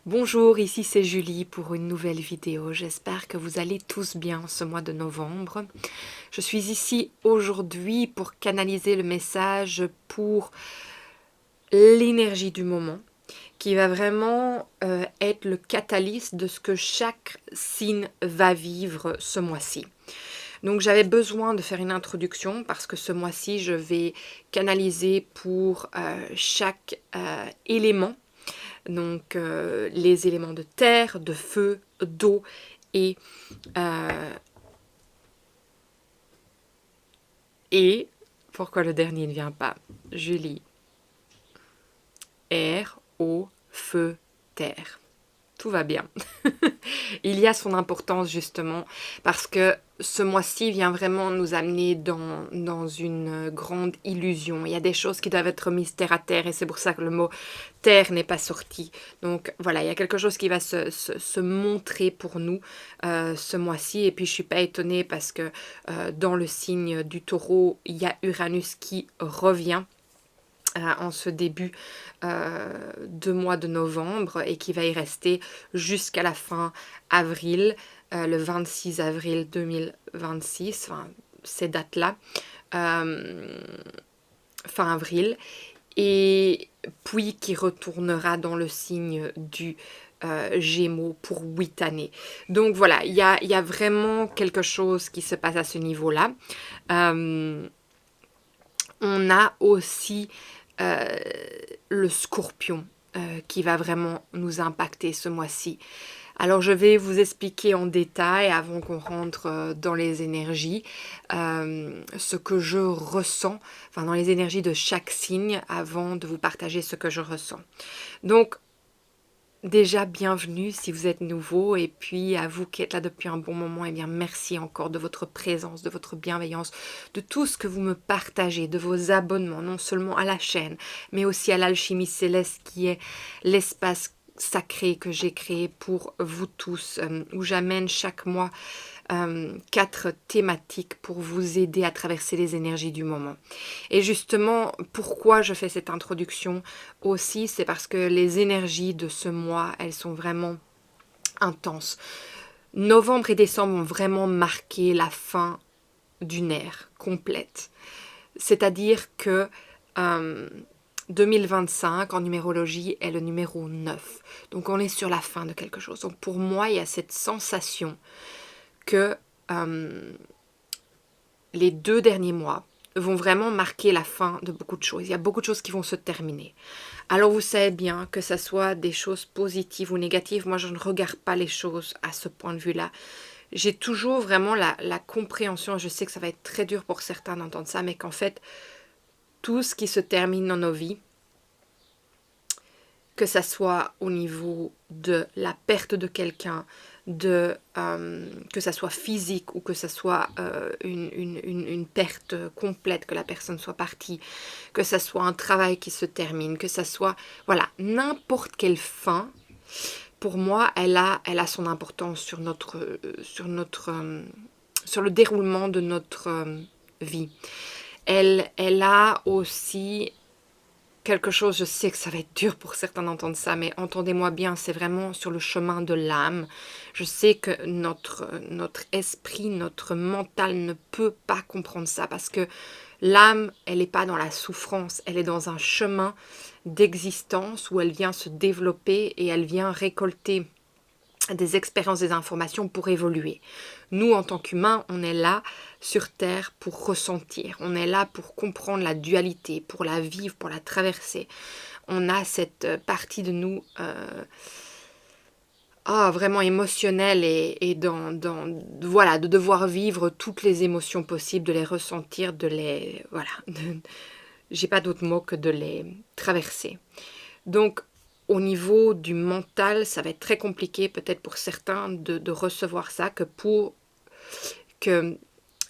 Bonjour, ici c'est Julie pour une nouvelle vidéo. J'espère que vous allez tous bien ce mois de novembre. Je suis ici aujourd'hui pour canaliser le message pour l'énergie du moment qui va vraiment être le catalyse de ce que chaque signe va vivre ce mois-ci. Donc j'avais besoin de faire une introduction parce que ce mois-ci je vais canaliser pour chaque élément. Donc les éléments de terre, de feu, d'eau et, euh, et pourquoi le dernier ne vient pas? Julie. Air, eau, feu, terre. Tout va bien. Il y a son importance justement parce que ce mois-ci vient vraiment nous amener dans une grande illusion. Il y a des choses qui doivent être mises terre à terre et c'est pour ça que le mot terre n'est pas sorti. Donc voilà, il y a quelque chose qui va se montrer pour nous ce mois-ci. Et puis je ne suis pas étonnée parce que dans le signe du taureau, il y a Uranus qui revient en ce début de mois de novembre et qui va y rester jusqu'à la fin avril, le 26 avril 2026, enfin, ces dates-là, fin avril, et puis qui retournera dans le signe du Gémeaux pour 8 années. Donc voilà, il y a vraiment quelque chose qui se passe à ce niveau-là. On a aussi le scorpion qui va vraiment nous impacter ce mois-ci. Alors je vais vous expliquer en détail avant qu'on rentre dans les énergies, ce que je ressens, enfin dans les énergies de chaque signe avant de vous partager ce que je ressens. Donc déjà, bienvenue si vous êtes nouveau et puis à vous qui êtes là depuis un bon moment, eh bien merci encore de votre présence, de votre bienveillance, de tout ce que vous me partagez, de vos abonnements, non seulement à la chaîne, mais aussi à l'Alchimie Céleste qui est l'espace sacré que j'ai créé pour vous tous, où j'amène chaque mois 4 thématiques pour vous aider à traverser les énergies du moment. Et justement, pourquoi je fais cette introduction aussi, c'est parce que les énergies de ce mois, elles sont vraiment intenses. Novembre et décembre ont vraiment marqué la fin d'une ère complète. C'est-à-dire que 2025 en numérologie est le numéro 9. Donc on est sur la fin de quelque chose. Donc pour moi, il y a cette sensation que les 2 derniers mois vont vraiment marquer la fin de beaucoup de choses. Il y a beaucoup de choses qui vont se terminer. Alors vous savez bien que ce soit des choses positives ou négatives, moi je ne regarde pas les choses à ce point de vue-là. J'ai toujours vraiment la compréhension, je sais que ça va être très dur pour certains d'entendre ça, mais qu'en fait, tout ce qui se termine dans nos vies, que ça soit au niveau de la perte de quelqu'un, que ça soit physique ou que ça soit une perte complète, que la personne soit partie, que ça soit un travail qui se termine, que ça soit, voilà, n'importe quelle fin, pour moi, elle a son importance sur le déroulement de notre vie. Elle a aussi quelque chose, je sais que ça va être dur pour certains d'entendre ça, mais entendez-moi bien, c'est vraiment sur le chemin de l'âme. Je sais que notre esprit, notre mental ne peut pas comprendre ça parce que l'âme, elle n'est pas dans la souffrance, elle est dans un chemin d'existence où elle vient se développer et elle vient récolter des expériences, des informations pour évoluer. Nous, en tant qu'humains, on est là sur Terre pour ressentir. On est là pour comprendre la dualité, pour la vivre, pour la traverser. On a cette partie de nous vraiment émotionnelle et voilà, de devoir vivre toutes les émotions possibles, de les ressentir, voilà, j'ai pas d'autre mot que de les traverser. Donc, au niveau du mental, ça va être très compliqué peut-être pour certains de recevoir ça, que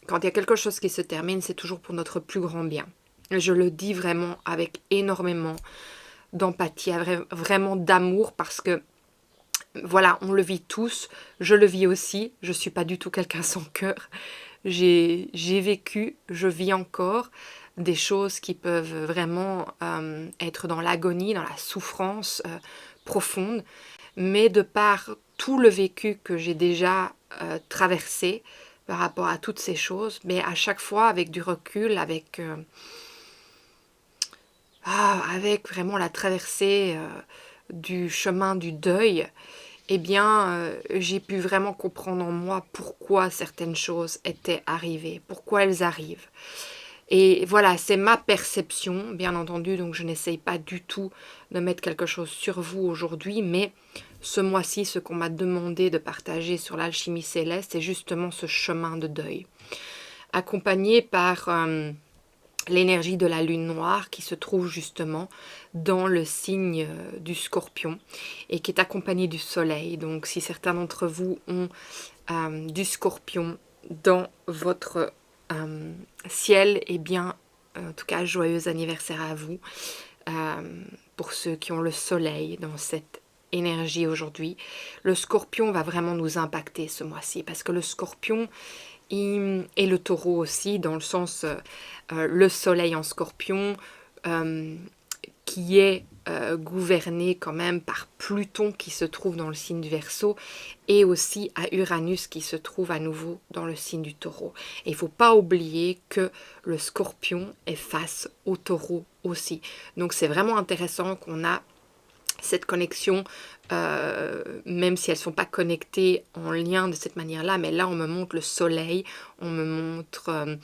quand il y a quelque chose qui se termine, c'est toujours pour notre plus grand bien. Et je le dis vraiment avec énormément d'empathie, vraiment d'amour, parce que voilà, on le vit tous, je le vis aussi, je ne suis pas du tout quelqu'un sans cœur. J'ai vécu, je vis encore des choses qui peuvent vraiment être dans l'agonie, dans la souffrance, profonde, mais de par tout le vécu que j'ai déjà traversé par rapport à toutes ces choses, mais à chaque fois avec du recul, avec vraiment la traversée du chemin du deuil, eh bien, j'ai pu vraiment comprendre en moi pourquoi certaines choses étaient arrivées, pourquoi elles arrivent. Et voilà, c'est ma perception, bien entendu, donc je n'essaye pas du tout de mettre quelque chose sur vous aujourd'hui, mais ce mois-ci, ce qu'on m'a demandé de partager sur l'alchimie céleste, c'est justement ce chemin de deuil, accompagné par l'énergie de la lune noire qui se trouve justement dans le signe du Scorpion et qui est accompagnée du soleil. Donc si certains d'entre vous ont du Scorpion dans votre ciel, eh bien, en tout cas, joyeux anniversaire à vous. Pour ceux qui ont le soleil dans cette énergie aujourd'hui, le Scorpion va vraiment nous impacter ce mois-ci parce que le Scorpion et le Taureau aussi, dans le sens le soleil en Scorpion, qui est gouverné quand même par Pluton qui se trouve dans le signe du Verseau et aussi à Uranus qui se trouve à nouveau dans le signe du Taureau. Et il ne faut pas oublier que le Scorpion est face au Taureau aussi. Donc c'est vraiment intéressant qu'on a cette connexion, même si elles ne sont pas connectées en lien de cette manière-là, mais là on me montre le soleil, on me montre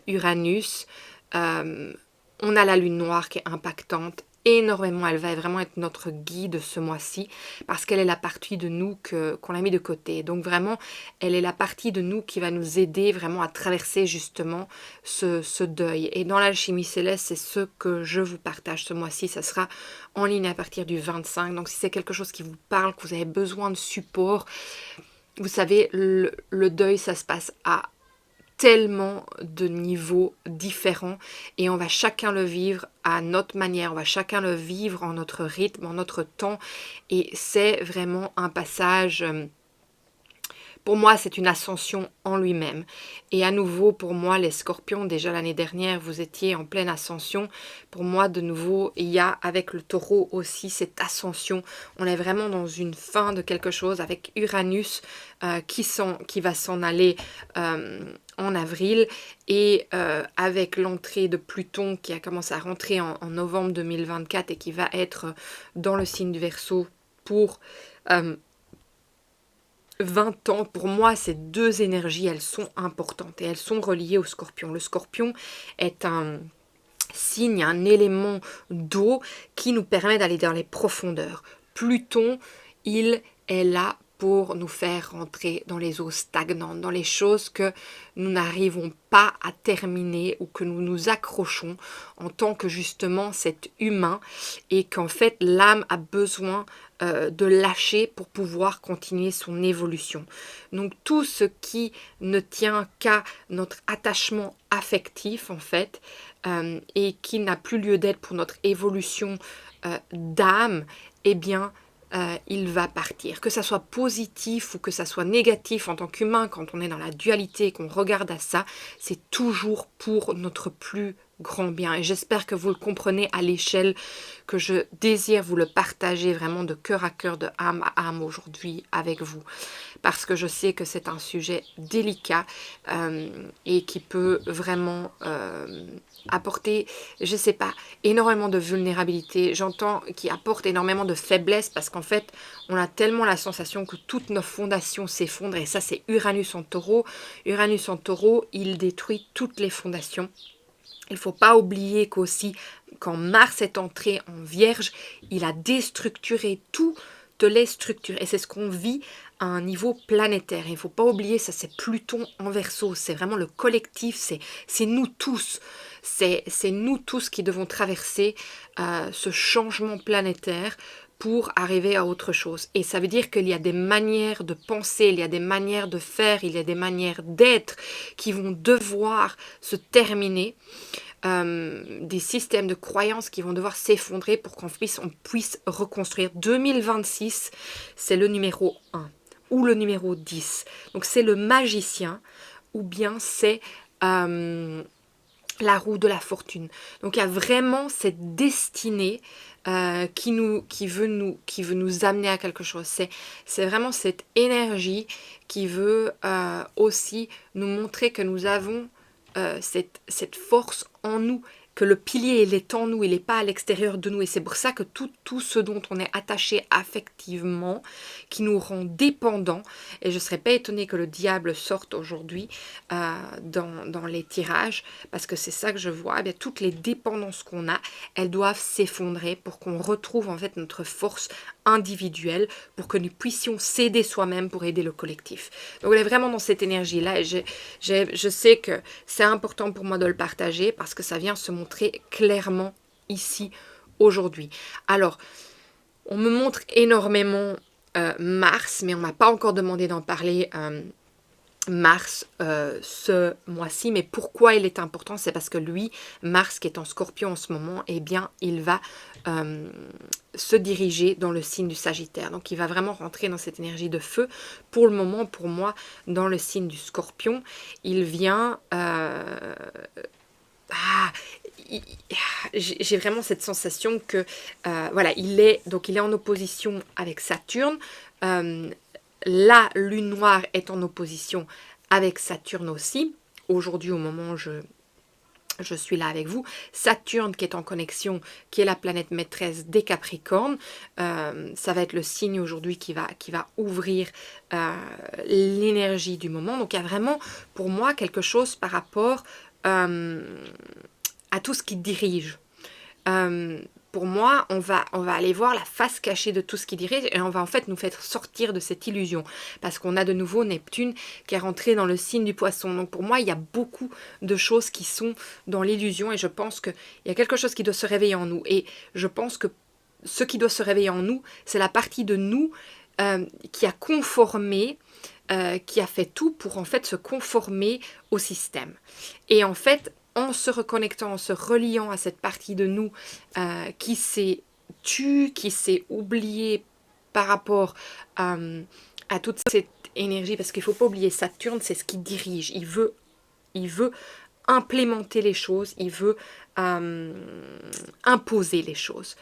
Uranus, on a la lune noire qui est impactante énormément, elle va vraiment être notre guide ce mois-ci, parce qu'elle est la partie de nous qu'on a mis de côté. Donc vraiment, elle est la partie de nous qui va nous aider vraiment à traverser justement ce deuil. Et dans l'alchimie céleste, c'est ce que je vous partage ce mois-ci. Ça sera en ligne à partir du 25. Donc si c'est quelque chose qui vous parle, que vous avez besoin de support, vous savez, le deuil, ça se passe à tellement de niveaux différents et on va chacun le vivre à notre manière, on va chacun le vivre en notre rythme, en notre temps et c'est vraiment un passage, pour moi c'est une ascension en lui-même et à nouveau pour moi les Scorpions, déjà l'année dernière vous étiez en pleine ascension, pour moi de nouveau il y a avec le Taureau aussi cette ascension, on est vraiment dans une fin de quelque chose avec Uranus qui va s'en aller en avril et avec l'entrée de Pluton qui a commencé à rentrer en novembre 2024 et qui va être dans le signe du Verseau pour 20 ans, pour moi ces deux énergies elles sont importantes et elles sont reliées au Scorpion. Le Scorpion est un signe, un élément d'eau qui nous permet d'aller dans les profondeurs. Pluton, il est là pour nous faire rentrer dans les eaux stagnantes, dans les choses que nous n'arrivons pas à terminer ou que nous nous accrochons en tant que justement cet humain et qu'en fait l'âme a besoin de lâcher pour pouvoir continuer son évolution. Donc tout ce qui ne tient qu'à notre attachement affectif en fait et qui n'a plus lieu d'être pour notre évolution d'âme, eh bien il va partir. Que ça soit positif ou que ça soit négatif en tant qu'humain, quand on est dans la dualité et qu'on regarde à ça, c'est toujours pour notre plus grand bien. Et j'espère que vous le comprenez à l'échelle que je désire vous le partager vraiment de cœur à cœur, de âme à âme aujourd'hui avec vous. Parce que je sais que c'est un sujet délicat et qui peut vraiment apporter, je sais pas, énormément de vulnérabilité. J'entends qui apporte énormément de faiblesse parce qu'en fait, on a tellement la sensation que toutes nos fondations s'effondrent. Et ça, c'est Uranus en Taureau. Uranus en Taureau, il détruit toutes les fondations. Il ne faut pas oublier qu'aussi, quand Mars est entré en Vierge, il a déstructuré toutes les structures. Et c'est ce qu'on vit à un niveau planétaire. Il ne faut pas oublier, ça c'est Pluton en Verseau. C'est vraiment le collectif, c'est nous tous. C'est nous tous qui devons traverser ce changement planétaire pour arriver à autre chose. Et ça veut dire qu'il y a des manières de penser, il y a des manières de faire, il y a des manières d'être qui vont devoir se terminer, des systèmes de croyances qui vont devoir s'effondrer pour qu'on puisse reconstruire. 2026, c'est le numéro 1 ou le numéro 10. Donc c'est le magicien ou bien c'est la roue de la fortune. Donc il y a vraiment cette destinée qui veut nous amener à quelque chose. C'est vraiment cette énergie qui veut aussi nous montrer que nous avons cette force en nous, que le pilier il est en nous, il n'est pas à l'extérieur de nous. Et c'est pour ça que tout ce dont on est attaché affectivement, qui nous rend dépendants, et je ne serais pas étonnée que le diable sorte aujourd'hui dans les tirages, parce que c'est ça que je vois, eh bien, toutes les dépendances qu'on a, elles doivent s'effondrer pour qu'on retrouve en fait notre force individuelle, pour que nous puissions s'aider soi-même pour aider le collectif. Donc on est vraiment dans cette énergie-là, et je sais que c'est important pour moi de le partager, parce que ça vient se montrer clairement ici, aujourd'hui. Alors, on me montre énormément Mars, mais on m'a pas encore demandé d'en parler Mars ce mois-ci. Mais pourquoi il est important? C'est parce que lui, Mars qui est en Scorpion en ce moment, eh bien, il va se diriger dans le signe du Sagittaire. Donc, il va vraiment rentrer dans cette énergie de feu. Pour le moment, pour moi, dans le signe du Scorpion, il vient... j'ai vraiment cette sensation que voilà, il est en opposition avec Saturne. La lune noire est en opposition avec Saturne aussi. Aujourd'hui, au moment où je suis là avec vous, Saturne qui est en connexion, qui est la planète maîtresse des Capricornes, ça va être le signe aujourd'hui qui va ouvrir l'énergie du moment. Donc il y a vraiment pour moi quelque chose par rapport à tout ce qui dirige. Pour moi, on va aller voir la face cachée de tout ce qui dirige, et on va en fait nous faire sortir de cette illusion, parce qu'on a de nouveau Neptune qui est rentré dans le signe du Poisson. Donc pour moi, il y a beaucoup de choses qui sont dans l'illusion, et je pense qu'il y a quelque chose qui doit se réveiller en nous. Et je pense que ce qui doit se réveiller en nous, c'est la partie de nous qui a conformé, qui a fait tout pour en fait se conformer au système. Et en fait, en se reconnectant, en se reliant à cette partie de nous qui s'est tue, qui s'est oubliée par rapport à toute cette énergie, parce qu'il ne faut pas oublier, Saturne, c'est ce qui dirige. Il veut implémenter les choses, il veut imposer les choses.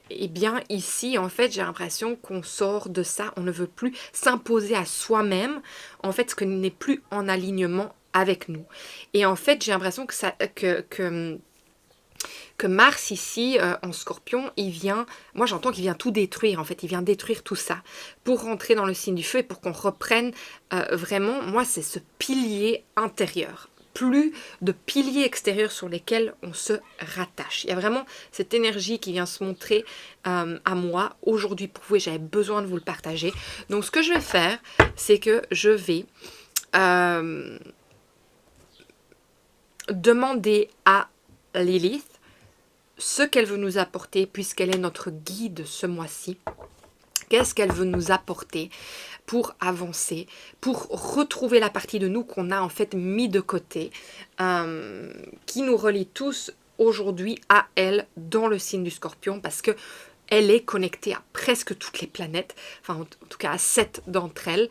Et bien ici, en fait, j'ai l'impression qu'on sort de ça, on ne veut plus s'imposer à soi-même, en fait, ce qui n'est plus en alignement avec nous. Et en fait, j'ai l'impression que Mars ici, en Scorpion, il vient, moi j'entends qu'il vient tout détruire, en fait, il vient détruire tout ça, pour rentrer dans le signe du feu et pour qu'on reprenne vraiment, moi c'est ce pilier intérieur, plus de piliers extérieurs sur lesquels on se rattache. Il y a vraiment cette énergie qui vient se montrer à moi aujourd'hui pour vous, et j'avais besoin de vous le partager. Donc ce que je vais faire, c'est que je vais demander à Lilith ce qu'elle veut nous apporter, puisqu'elle est notre guide ce mois-ci. Qu'est-ce qu'elle veut nous apporter pour avancer, pour retrouver la partie de nous qu'on a en fait mis de côté, qui nous relie tous aujourd'hui à elle dans le signe du Scorpion, parce que elle est connectée à presque toutes les planètes, enfin en tout cas à 7 d'entre elles.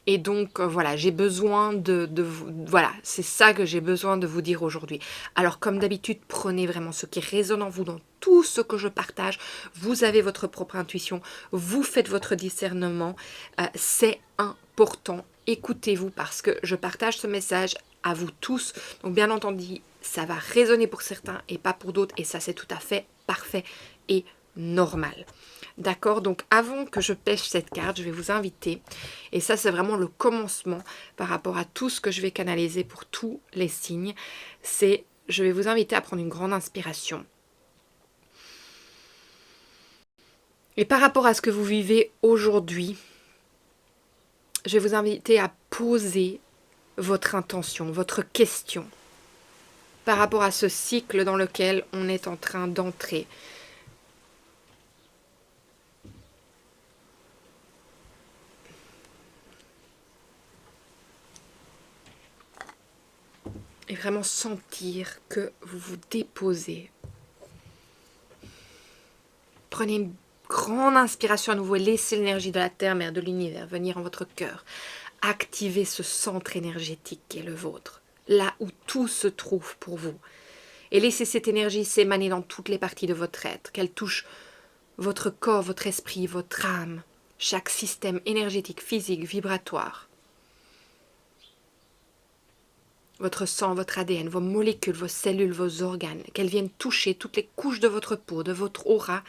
Et donc, voilà, j'ai besoin de vous... Voilà, c'est ça que j'ai besoin de vous dire aujourd'hui. Alors, comme d'habitude, prenez vraiment ce qui résonne en vous dans tout ce que je partage. Vous avez votre propre intuition. Vous faites votre discernement. C'est important. Écoutez-vous, parce que je partage ce message à vous tous. Donc, bien entendu, ça va résonner pour certains et pas pour d'autres. Et ça, c'est tout à fait parfait et normal. D'accord, donc avant que je pêche cette carte, je vais vous inviter, et ça c'est vraiment le commencement par rapport à tout ce que je vais canaliser pour tous les signes, c'est, je vais vous inviter à prendre une grande inspiration. Et par rapport à ce que vous vivez aujourd'hui, je vais vous inviter à poser votre intention, votre question, par rapport à ce cycle dans lequel on est en train d'entrer. Et vraiment sentir que vous vous déposez. Prenez une grande inspiration à nouveau et laissez l'énergie de la Terre, Mère, de l'univers venir en votre cœur. Activez ce centre énergétique qui est le vôtre. là où tout se trouve pour vous. Et laissez cette énergie s'émaner dans toutes les parties de votre être, qu'elle touche votre corps, votre esprit, votre âme, chaque système énergétique, physique, vibratoire. Votre sang, votre ADN, vos molécules, vos cellules, vos organes, qu'elles viennent toucher toutes les couches de votre peau, de votre aura,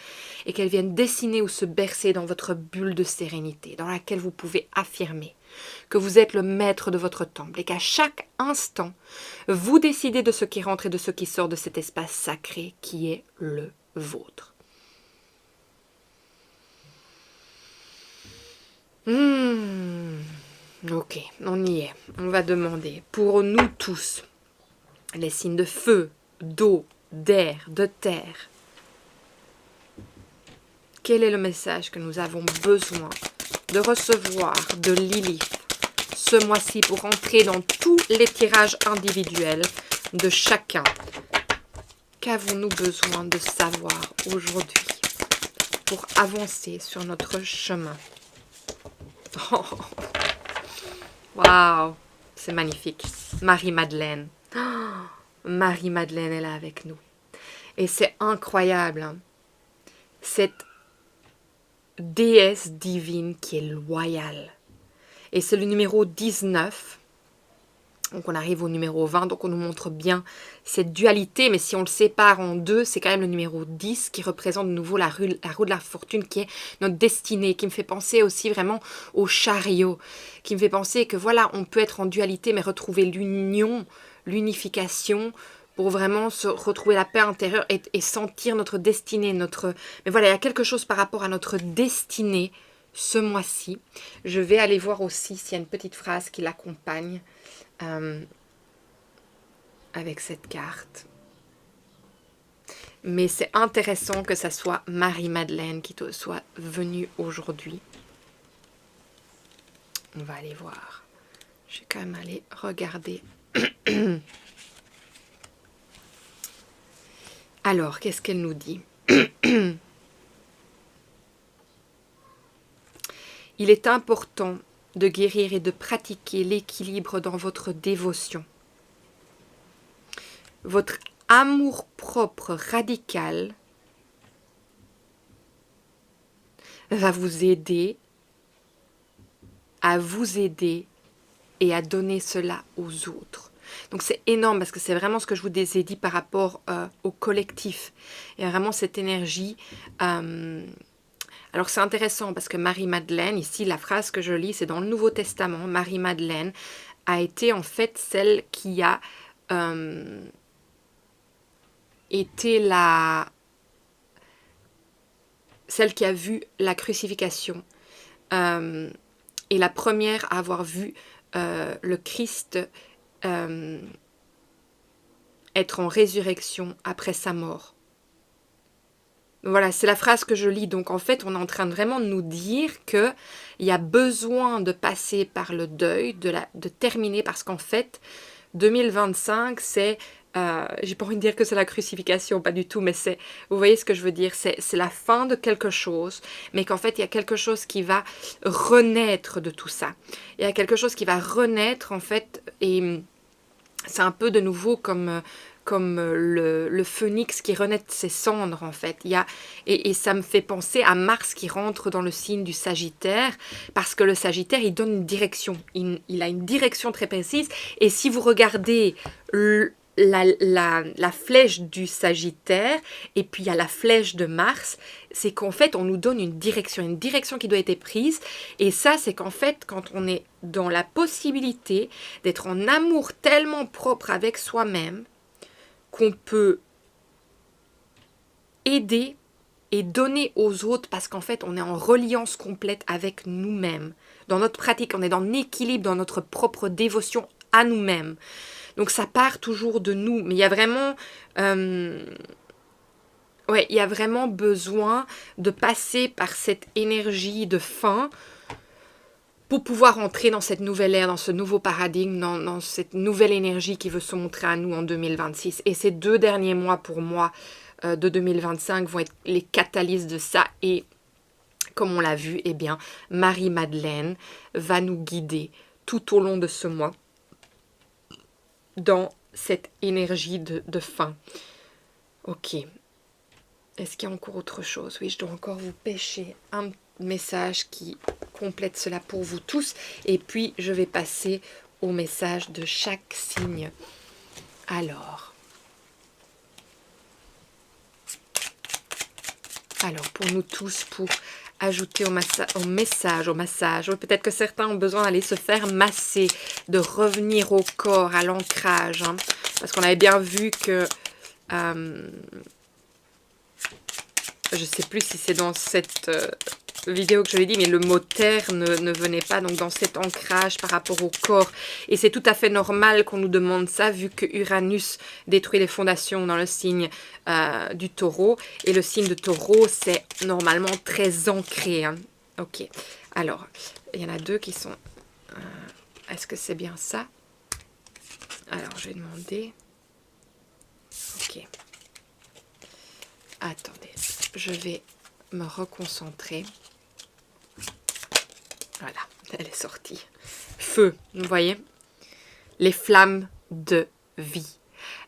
et qu'elles viennent dessiner ou se bercer dans votre bulle de sérénité, dans laquelle vous pouvez affirmer que vous êtes le maître de votre temple et qu'à chaque instant, vous décidez de ce qui rentre et de ce qui sort de cet espace sacré qui est le vôtre. Ok, on y est. On va demander pour nous tous les signes de feu, d'eau, d'air, de terre. Quel est le message que nous avons besoin de recevoir de Lilith ce mois-ci pour entrer dans tous les tirages individuels de chacun? Qu'avons-nous besoin de savoir aujourd'hui pour avancer sur notre chemin? Oh. Waouh, c'est magnifique. Marie-Madeleine. Oh, Marie-Madeleine est là avec nous. Et c'est incroyable. Hein. Cette déesse divine qui est loyale. Et c'est le numéro 19. Donc on arrive au numéro 20. Donc on nous montre bien cette dualité. Mais si on le sépare en deux, c'est quand même le numéro 10 qui représente de nouveau la roue de la fortune qui est notre destinée. Qui me fait penser aussi vraiment au chariot. Qui me fait penser que voilà, on peut être en dualité mais retrouver l'union, l'unification pour vraiment se retrouver la paix intérieure et sentir notre destinée. Mais voilà, il y a quelque chose par rapport à notre destinée ce mois-ci. Je vais aller voir aussi s'il y a une petite phrase qui l'accompagne avec cette carte. Mais c'est intéressant que ça soit Marie-Madeleine qui te soit venue aujourd'hui. On va aller voir. Je vais quand même aller regarder. Alors, qu'est-ce qu'elle nous dit? Il est important de guérir et de pratiquer l'équilibre dans votre dévotion. Votre amour-propre radical va vous aider et à donner cela aux autres. Donc c'est énorme parce que c'est vraiment ce que je vous ai dit par rapport au collectif. Il y a vraiment cette énergie. Alors c'est intéressant parce que Marie-Madeleine, ici la phrase que je lis, c'est dans le Nouveau Testament. Marie-Madeleine a été en fait celle qui a celle qui a vu la crucifixion et la première à avoir vu le Christ être en résurrection après sa mort. Voilà, c'est la phrase que je lis. Donc en fait, on est en train de vraiment nous dire qu'il y a besoin de passer par le deuil, de terminer, parce qu'en fait, 2025, c'est... j'ai pas envie de dire que c'est la crucifixion, pas du tout, mais c'est... Vous voyez ce que je veux dire? C'est la fin de quelque chose, mais qu'en fait, il y a quelque chose qui va renaître de tout ça. Il y a quelque chose qui va renaître, en fait, et c'est un peu de nouveau comme le phénix qui renaît de ses cendres, en fait. Et ça me fait penser à Mars qui rentre dans le signe du Sagittaire, parce que le Sagittaire, il donne une direction. Il a une direction très précise. Et si vous regardez la flèche du Sagittaire, et puis il y a la flèche de Mars, c'est qu'en fait, on nous donne une direction qui doit être prise. Et ça, c'est qu'en fait, quand on est dans la possibilité d'être en amour tellement propre avec soi-même, qu'on peut aider et donner aux autres parce qu'en fait, on est en reliance complète avec nous-mêmes. Dans notre pratique, on est dans l'équilibre, dans notre propre dévotion à nous-mêmes. Donc ça part toujours de nous. Mais il y a vraiment... il y a vraiment besoin de passer par cette énergie de fin pour pouvoir entrer dans cette nouvelle ère, dans ce nouveau paradigme, dans cette nouvelle énergie qui veut se montrer à nous en 2026. Et ces 2 derniers mois, pour moi, de 2025, vont être les catalyses de ça. Et comme on l'a vu, eh bien, Marie-Madeleine va nous guider tout au long de ce mois dans cette énergie de fin. Ok. Est-ce qu'il y a encore autre chose? Oui, je dois encore vous pêcher un message qui complète cela pour vous tous. Et puis, je vais passer au message de chaque signe. Alors, pour nous tous, pour ajouter au massage, oui, peut-être que certains ont besoin d'aller se faire masser, de revenir au corps, à l'ancrage, hein, parce qu'on avait bien vu que, je ne sais plus si c'est dans cette vidéo que je l'ai dit, mais le mot terre ne venait pas, donc dans cet ancrage par rapport au corps. Et c'est tout à fait normal qu'on nous demande ça, vu que Uranus détruit les fondations dans le signe du taureau. Et le signe de taureau, c'est normalement très ancré. Hein. Ok, alors, il y en a deux qui sont... Est-ce que c'est bien ça? Alors, je vais demander... Ok. Attendez, je vais me reconcentrer. Voilà, elle est sortie. Feu, vous voyez? Les flammes de vie.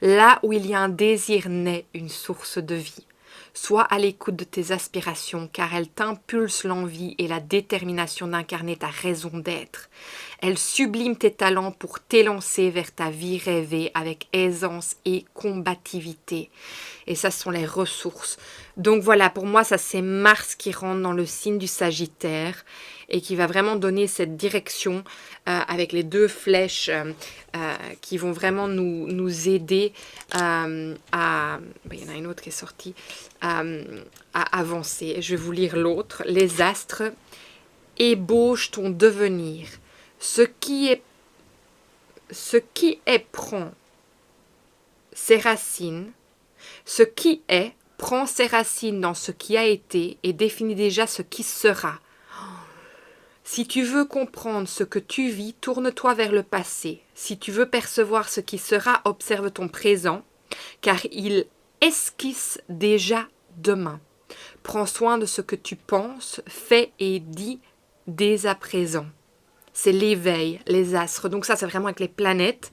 Là où il y a un désir naît une source de vie. Sois à l'écoute de tes aspirations, car elles t'impulsent l'envie et la détermination d'incarner ta raison d'être. Elles subliment tes talents pour t'élancer vers ta vie rêvée avec aisance et combativité. Et ça, ce sont les ressources. Donc voilà, pour moi, ça c'est Mars qui rentre dans le signe du Sagittaire et qui va vraiment donner cette direction avec les deux flèches qui vont vraiment nous aider à... il y en a une autre qui est sortie, à avancer. Je vais vous lire l'autre. Les astres ébauchent ton devenir. Ce qui est prend ses racines. Ce qui est prend ses racines dans ce qui a été et définit déjà ce qui sera. Si tu veux comprendre ce que tu vis, tourne-toi vers le passé. Si tu veux percevoir ce qui sera, observe ton présent, car il esquisse déjà demain. Prends soin de ce que tu penses, fais et dis dès à présent. C'est l'éveil, les astres. Donc ça, c'est vraiment avec les planètes,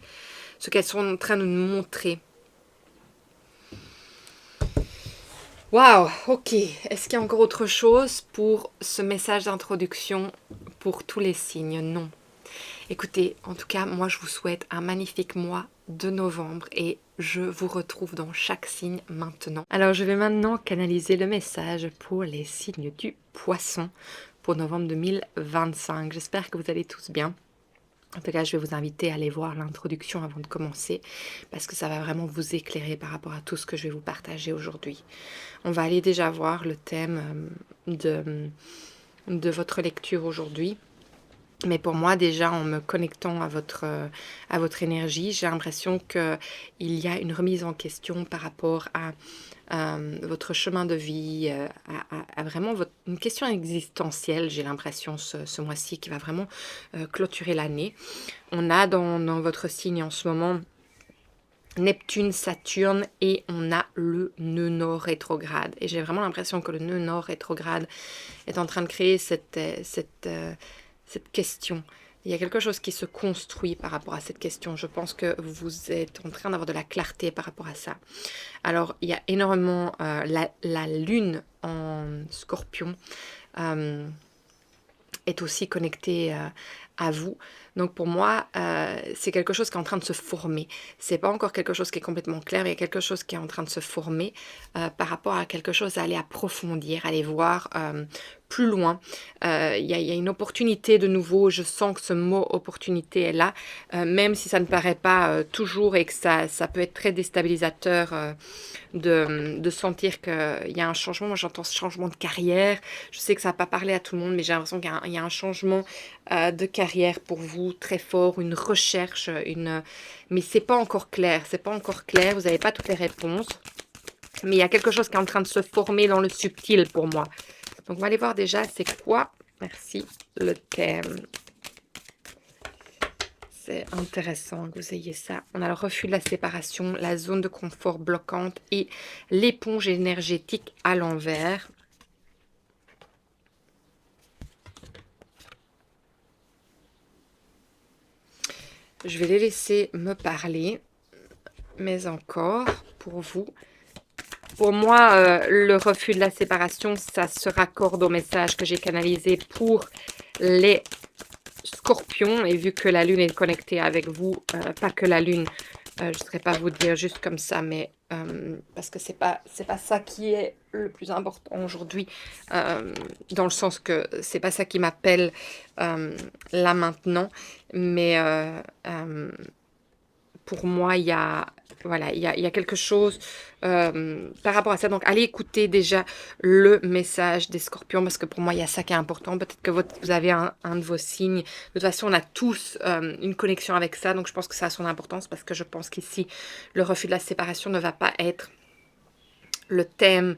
ce qu'elles sont en train de nous montrer. Waouh, ok. Est-ce qu'il y a encore autre chose pour ce message d'introduction pour tous les signes? Non. Écoutez, en tout cas, moi je vous souhaite un magnifique mois de novembre et je vous retrouve dans chaque signe maintenant. Alors je vais maintenant canaliser le message pour les signes du poisson pour novembre 2025. J'espère que vous allez tous bien. En tout cas, je vais vous inviter à aller voir l'introduction avant de commencer parce que ça va vraiment vous éclairer par rapport à tout ce que je vais vous partager aujourd'hui. On va aller déjà voir le thème de votre lecture aujourd'hui. Mais pour moi, déjà, en me connectant à votre énergie, j'ai l'impression qu'il y a une remise en question par rapport à votre chemin de vie, à vraiment une question existentielle, j'ai l'impression, ce mois-ci, qui va vraiment clôturer l'année. On a dans votre signe en ce moment Neptune, Saturne et on a le nœud nord rétrograde. Et j'ai vraiment l'impression que le nœud nord rétrograde est en train de créer cette question. Il y a quelque chose qui se construit par rapport à cette question. Je pense que vous êtes en train d'avoir de la clarté par rapport à ça. Alors, il y a énormément la lune en scorpion est aussi connectée à vous. Donc pour moi, c'est quelque chose qui est en train de se former. C'est pas encore quelque chose qui est complètement clair, il y a quelque chose qui est en train de se former par rapport à quelque chose à aller approfondir, aller voir plus loin. Il y a une opportunité de nouveau, je sens que ce mot opportunité est là, même si ça ne paraît pas toujours et que ça peut être très déstabilisateur de sentir qu'il y a un changement. Moi j'entends ce changement de carrière, je sais que ça n'a pas parlé à tout le monde, mais j'ai l'impression qu'il y a un changement de carrière pour vous très fort, une recherche, mais c'est pas encore clair, vous n'avez pas toutes les réponses, mais il y a quelque chose qui est en train de se former dans le subtil pour moi. Donc on va aller voir déjà c'est quoi, merci, le thème. C'est intéressant que vous ayez ça. On a le refus de la séparation, la zone de confort bloquante et l'éponge énergétique à l'envers. Je vais les laisser me parler mais encore pour vous. Pour moi, le refus de la séparation, ça se raccorde au message que j'ai canalisé pour les Scorpions. Et vu que la Lune est connectée avec vous, pas que la Lune, je ne saurais pas vous dire juste comme ça, mais parce que c'est pas ça qui est le plus important aujourd'hui, dans le sens que c'est pas ça qui m'appelle là maintenant, mais pour moi, il y a, voilà, il y a quelque chose par rapport à ça. Donc, allez écouter déjà le message des Scorpions, parce que pour moi, il y a ça qui est important. Peut-être que vous avez un de vos signes. De toute façon, on a tous une connexion avec ça, donc je pense que ça a son importance, parce que je pense qu'ici, le refus de la séparation ne va pas être le thème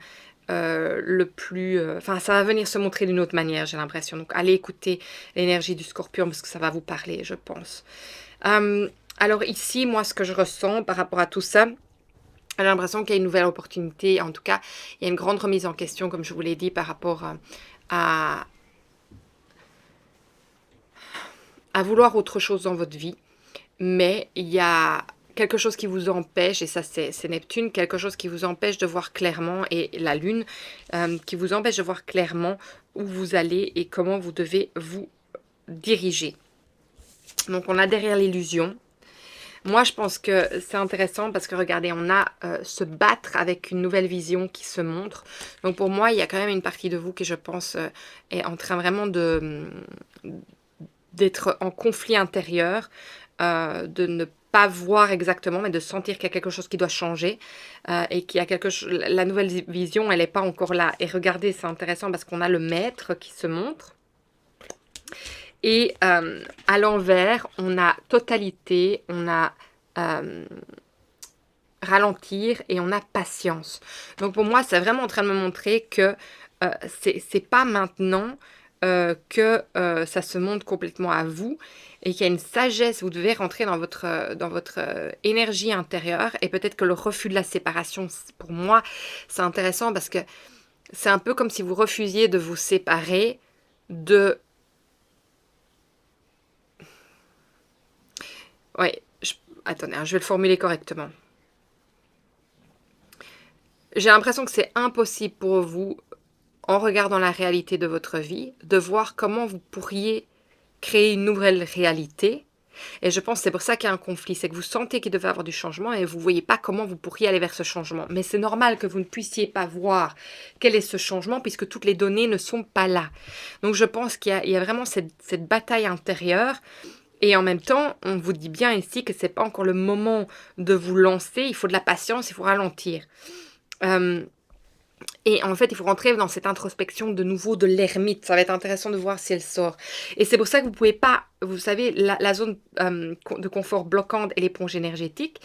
le plus... Enfin, ça va venir se montrer d'une autre manière, j'ai l'impression. Donc, allez écouter l'énergie du Scorpion, parce que ça va vous parler, je pense. Alors ici, moi, ce que je ressens par rapport à tout ça, j'ai l'impression qu'il y a une nouvelle opportunité. En tout cas, il y a une grande remise en question, comme je vous l'ai dit, par rapport à vouloir autre chose dans votre vie. Mais il y a quelque chose qui vous empêche, et ça c'est Neptune, quelque chose qui vous empêche de voir clairement, et la Lune, qui vous empêche de voir clairement où vous allez et comment vous devez vous diriger. Donc on a derrière l'illusion. Moi, je pense que c'est intéressant parce que, regardez, on a se battre avec une nouvelle vision qui se montre. Donc, pour moi, il y a quand même une partie de vous qui, je pense, est en train vraiment d'être en conflit intérieur, de ne pas voir exactement, mais de sentir qu'il y a quelque chose qui doit changer et qu'il y a quelque chose. La nouvelle vision, elle n'est pas encore là. Et regardez, c'est intéressant parce qu'on a le maître qui se montre. Et à l'envers, on a totalité, on a ralentir et on a patience. Donc pour moi, c'est vraiment en train de me montrer que c'est pas maintenant que ça se montre complètement à vous et qu'il y a une sagesse. Vous devez rentrer dans votre énergie intérieure, et peut-être que le refus de la séparation, pour moi, c'est intéressant parce que c'est un peu comme si vous refusiez de vous séparer de... Ouais, attendez, hein, je vais le formuler correctement. J'ai l'impression que c'est impossible pour vous, en regardant la réalité de votre vie, de voir comment vous pourriez créer une nouvelle réalité. Et je pense que c'est pour ça qu'il y a un conflit. C'est que vous sentez qu'il devait y avoir du changement et vous ne voyez pas comment vous pourriez aller vers ce changement. Mais c'est normal que vous ne puissiez pas voir quel est ce changement puisque toutes les données ne sont pas là. Donc je pense qu'il y a vraiment cette bataille intérieure. Et en même temps, on vous dit bien ici que ce n'est pas encore le moment de vous lancer. Il faut de la patience, il faut ralentir. Et en fait, il faut rentrer dans cette introspection de nouveau de l'ermite. Ça va être intéressant de voir si elle sort. Et c'est pour ça que vous ne pouvez pas, vous savez, la zone de confort bloquante et l'éponge énergétique,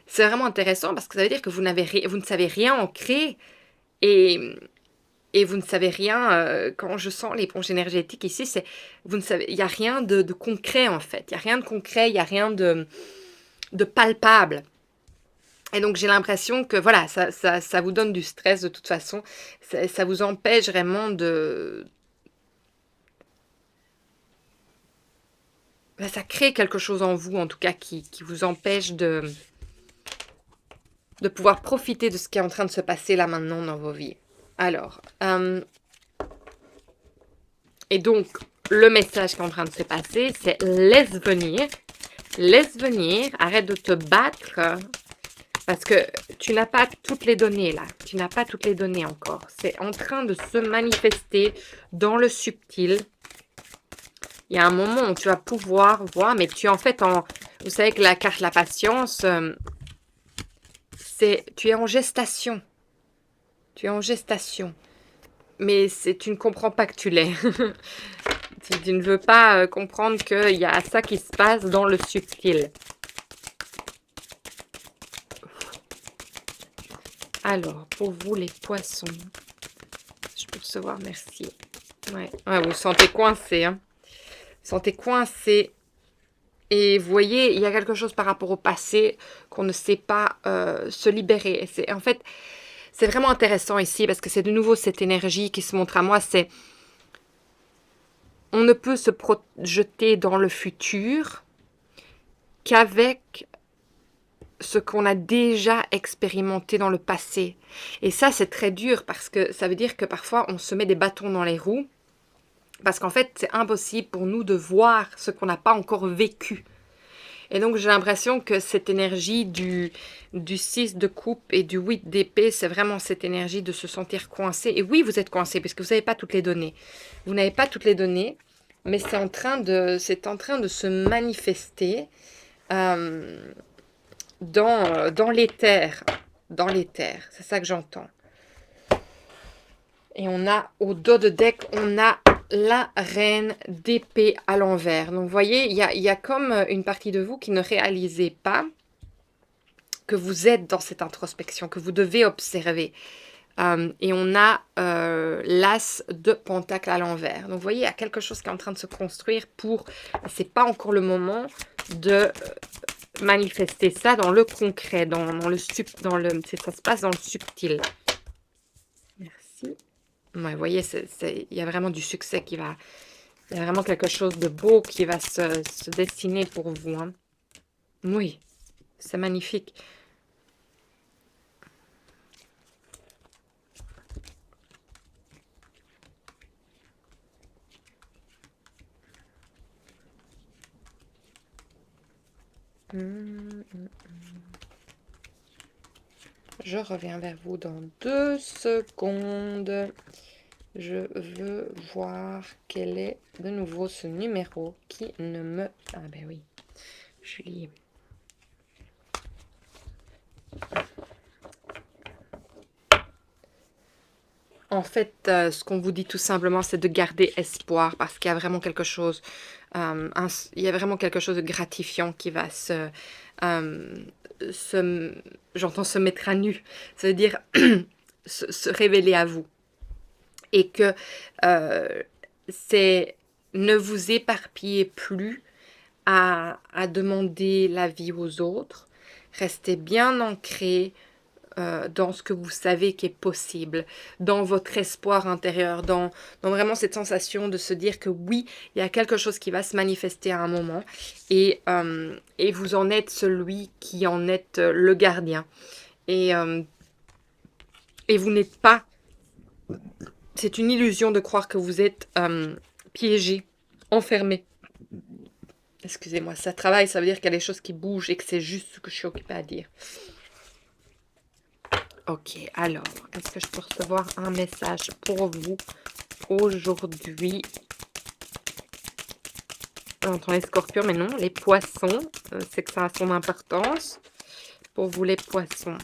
c'est vraiment intéressant parce que ça veut dire que vous ne savez rien en créer. Et vous ne savez rien, quand je sens l'éponge énergétique ici, vous ne savez, il n'y a rien de concret en fait. Il n'y a rien de concret, il n'y a rien de palpable. Et donc j'ai l'impression que voilà, ça vous donne du stress de toute façon. Ça vous empêche vraiment de... Ça crée quelque chose en vous, en tout cas, qui vous empêche de pouvoir profiter de ce qui est en train de se passer là maintenant dans vos vies. Alors, et donc, le message qui est en train de se passer, c'est laisse venir, arrête de te battre, parce que tu n'as pas toutes les données là, tu n'as pas toutes les données encore. C'est en train de se manifester dans le subtil. Il y a un moment où tu vas pouvoir voir, mais tu es en fait vous savez que la carte la patience, tu es en gestation. Tu es en gestation. Mais tu ne comprends pas que tu l'es. Tu ne veux pas comprendre qu'il y a ça qui se passe dans le subtil. Alors, pour vous les poissons, je peux recevoir, merci. Ouais, vous vous sentez coincé. Hein. Vous vous sentez coincé. Et vous voyez, il y a quelque chose par rapport au passé qu'on ne sait pas se libérer. En fait, c'est vraiment intéressant ici parce que c'est de nouveau cette énergie qui se montre à moi. C'est on ne peut se projeter dans le futur qu'avec ce qu'on a déjà expérimenté dans le passé. Et ça, c'est très dur parce que ça veut dire que parfois, on se met des bâtons dans les roues parce qu'en fait, c'est impossible pour nous de voir ce qu'on n'a pas encore vécu. Et donc, j'ai l'impression que cette énergie du 6 de coupe et du 8 d'épée, c'est vraiment cette énergie de se sentir coincé. Et oui, vous êtes coincé parce que vous n'avez pas toutes les données. Vous n'avez pas toutes les données, mais c'est en train de se manifester dans l'éther. Dans l'éther, c'est ça que j'entends. Et on a, au dos de deck, on a la reine d'épée à l'envers. Donc, vous voyez, il y a comme une partie de vous qui ne réalisez pas que vous êtes dans cette introspection, que vous devez observer. Et on a l'as de pentacle à l'envers. Donc, vous voyez, il y a quelque chose qui est en train de se construire pour... C'est pas encore le moment de manifester ça dans le concret, ça se passe dans le subtil. Merci. Ouais, vous voyez, il y a vraiment du succès qui va... Il y a vraiment quelque chose de beau qui va se dessiner pour vous. Hein. Oui, c'est magnifique. Je reviens vers vous dans 2 secondes. Je veux voir quel est de nouveau ce numéro qui ne me... Ah ben oui, Julie. En fait, ce qu'on vous dit tout simplement, c'est de garder espoir parce qu'il y a vraiment quelque chose, de gratifiant qui va j'entends se mettre à nu, ça veut dire se révéler à vous. Et que ne vous éparpillez plus à demander l'avis aux autres. Restez bien ancré dans ce que vous savez qui est possible, dans votre espoir intérieur, dans vraiment cette sensation de se dire que oui, il y a quelque chose qui va se manifester à un moment et vous en êtes celui qui en est le gardien. Et vous n'êtes pas... C'est une illusion de croire que vous êtes piégé, enfermé. Excusez-moi, ça travaille, ça veut dire qu'il y a des choses qui bougent et que c'est juste ce que je suis occupée à dire. Ok, alors, est-ce que je peux recevoir un message pour vous aujourd'hui? On entend les scorpions, mais non, les poissons, c'est que ça a son importance. Pour vous, les poissons,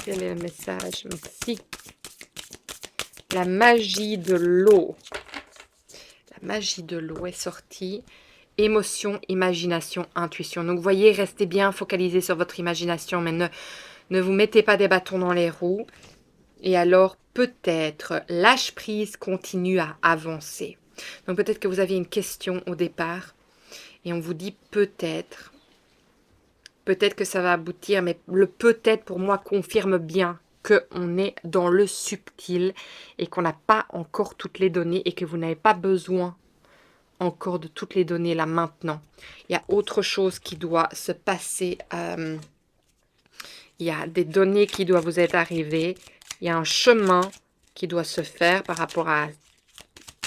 quel est le message? Merci. La magie de l'eau. La magie de l'eau est sortie. Émotion, imagination, intuition. Donc, vous voyez, restez bien focalisé sur votre imagination, mais ne vous mettez pas des bâtons dans les roues. Et alors, peut-être, lâche prise continue à avancer. Donc, peut-être que vous aviez une question au départ. Et on vous dit peut-être. Peut-être que ça va aboutir, mais le peut-être pour moi confirme bien qu'on est dans le subtil et qu'on n'a pas encore toutes les données et que vous n'avez pas besoin encore de toutes les données là maintenant. Il y a autre chose qui doit se passer. Il y a des données qui doivent vous être arrivées. Il y a un chemin qui doit se faire par rapport à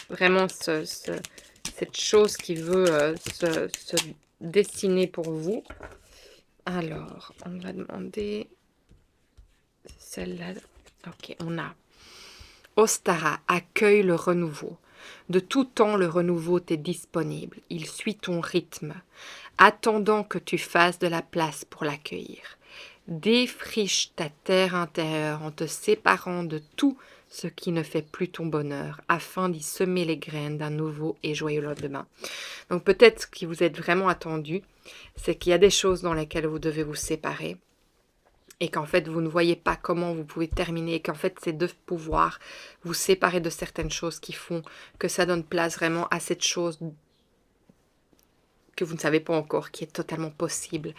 vraiment cette chose qui veut se dessiner pour vous. Alors, on va demander celle-là. Ok, on a Ostara, accueille le renouveau. De tout temps, le renouveau t'est disponible. Il suit ton rythme, attendant que tu fasses de la place pour l'accueillir. Défriche ta terre intérieure en te séparant de tout ce qui ne fait plus ton bonheur, afin d'y semer les graines d'un nouveau et joyeux lendemain. Donc peut-être ce qui vous est vraiment attendu, c'est qu'il y a des choses dans lesquelles vous devez vous séparer et qu'en fait vous ne voyez pas comment vous pouvez terminer et qu'en fait c'est de pouvoir vous séparer de certaines choses qui font que ça donne place vraiment à cette chose que vous ne savez pas encore, qui est totalement possible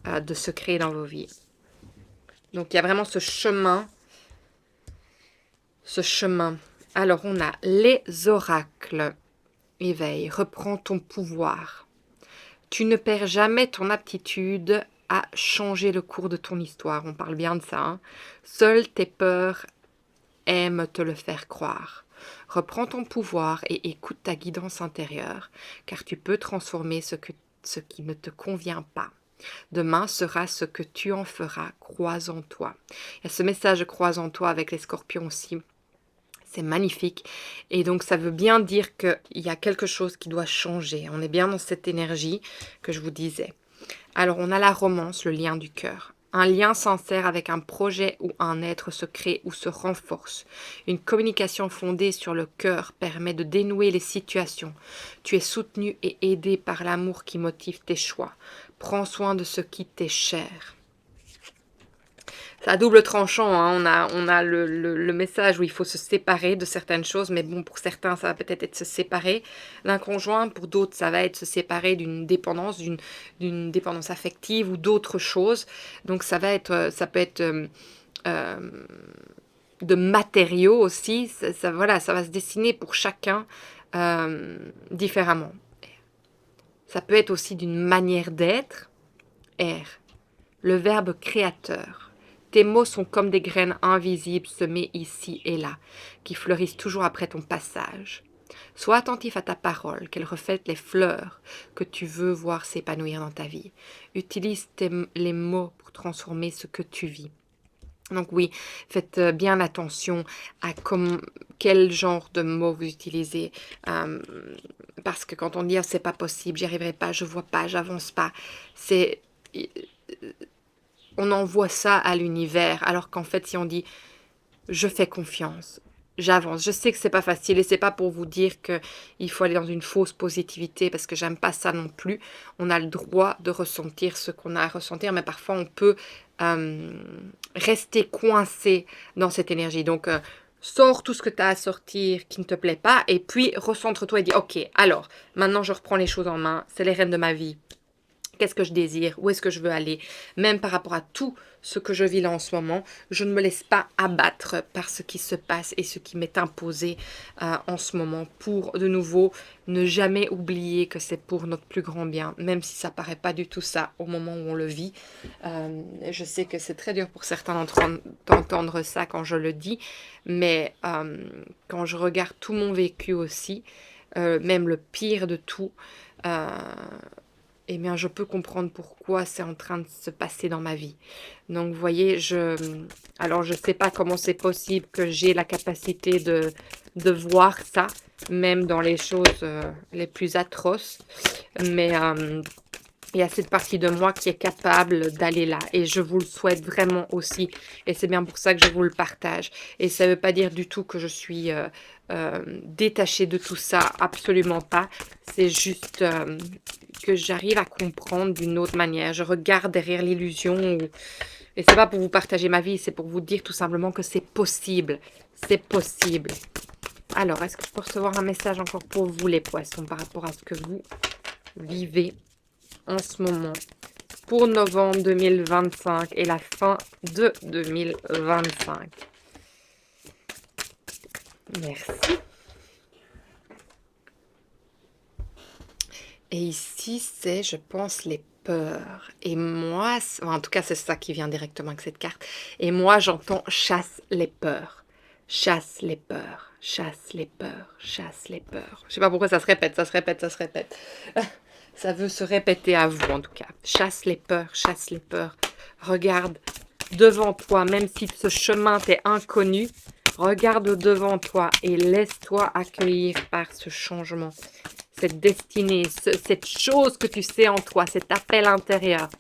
de se créer dans vos vies. Donc il y a vraiment ce chemin. Alors on a les oracles. Éveille, reprends ton pouvoir. Tu ne perds jamais ton aptitude à changer le cours de ton histoire. On parle bien de ça, hein. Seules tes peurs aiment te le faire croire. Reprends ton pouvoir et écoute ta guidance intérieure, car tu peux transformer ce qui ne te convient pas. Demain sera ce que tu en feras. Crois en toi. Il y a ce message crois en toi avec les scorpions aussi. C'est magnifique. Et donc, ça veut bien dire qu'il y a quelque chose qui doit changer. On est bien dans cette énergie que je vous disais. Alors, on a la romance, le lien du cœur. Un lien sincère avec un projet ou un être se crée ou se renforce. Une communication fondée sur le cœur permet de dénouer les situations. Tu es soutenu et aidé par l'amour qui motive tes choix. Prends soin de ce qui t'est cher. C'est à double tranchant, hein. On a le message où il faut se séparer de certaines choses, mais bon, pour certains, ça va peut-être être se séparer d'un conjoint, pour d'autres, ça va être se séparer d'une dépendance, d'une dépendance affective ou d'autres choses. Donc ça peut être de matériaux aussi, voilà, ça va se dessiner pour chacun différemment. Ça peut être aussi d'une manière d'être, R, le verbe créateur. Tes mots sont comme des graines invisibles semées ici et là, qui fleurissent toujours après ton passage. Sois attentif à ta parole, qu'elle reflète les fleurs que tu veux voir s'épanouir dans ta vie. Utilise les mots pour transformer ce que tu vis. Donc oui, faites bien attention à quel genre de mots vous utilisez. Parce que quand on dit c'est pas possible, j'y arriverai pas, je vois pas, j'avance pas, on envoie ça à l'univers, alors qu'en fait, si on dit je fais confiance, j'avance, je sais que c'est pas facile et c'est pas pour vous dire qu'il faut aller dans une fausse positivité parce que j'aime pas ça non plus. On a le droit de ressentir ce qu'on a à ressentir, mais parfois on peut rester coincé dans cette énergie. Donc, sors tout ce que tu as à sortir qui ne te plaît pas et puis recentre-toi et dis ok, alors maintenant je reprends les choses en main, c'est les rênes de ma vie. Qu'est-ce que je désire? Où est-ce que je veux aller? Même par rapport à tout ce que je vis là en ce moment, je ne me laisse pas abattre par ce qui se passe et ce qui m'est imposé en ce moment pour, de nouveau, ne jamais oublier que c'est pour notre plus grand bien, même si ça paraît pas du tout ça au moment où on le vit. Je sais que c'est très dur pour certains d'entendre ça quand je le dis, mais quand je regarde tout mon vécu aussi, même le pire de tout, eh bien, je peux comprendre pourquoi c'est en train de se passer dans ma vie. Donc, vous voyez, alors je ne sais pas comment c'est possible que j'ai la capacité de voir ça, même dans les choses les plus atroces. Mais il y a cette partie de moi qui est capable d'aller là. Et je vous le souhaite vraiment aussi. Et c'est bien pour ça que je vous le partage. Et ça ne veut pas dire du tout que je suis détachée de tout ça. Absolument pas. C'est juste que j'arrive à comprendre d'une autre manière. Je regarde derrière l'illusion. Et c'est pas pour vous partager ma vie. C'est pour vous dire tout simplement que c'est possible. C'est possible. Alors, est-ce que je peux recevoir un message encore pour vous, les poissons, par rapport à ce que vous vivez en ce moment pour novembre 2025 et la fin de 2025. Merci. Et ici, c'est, je pense, les peurs. Et moi, en tout cas, c'est ça qui vient directement avec cette carte. Et moi, j'entends chasse les peurs. Chasse les peurs. Chasse les peurs. Chasse les peurs. Je sais pas pourquoi ça se répète, ça se répète, ça se répète. Ça veut se répéter à vous, en tout cas. Chasse les peurs, chasse les peurs. Regarde devant toi, même si ce chemin t'est inconnu, regarde devant toi et laisse-toi accueillir par ce changement, cette destinée, cette chose que tu sais en toi, cet appel intérieur.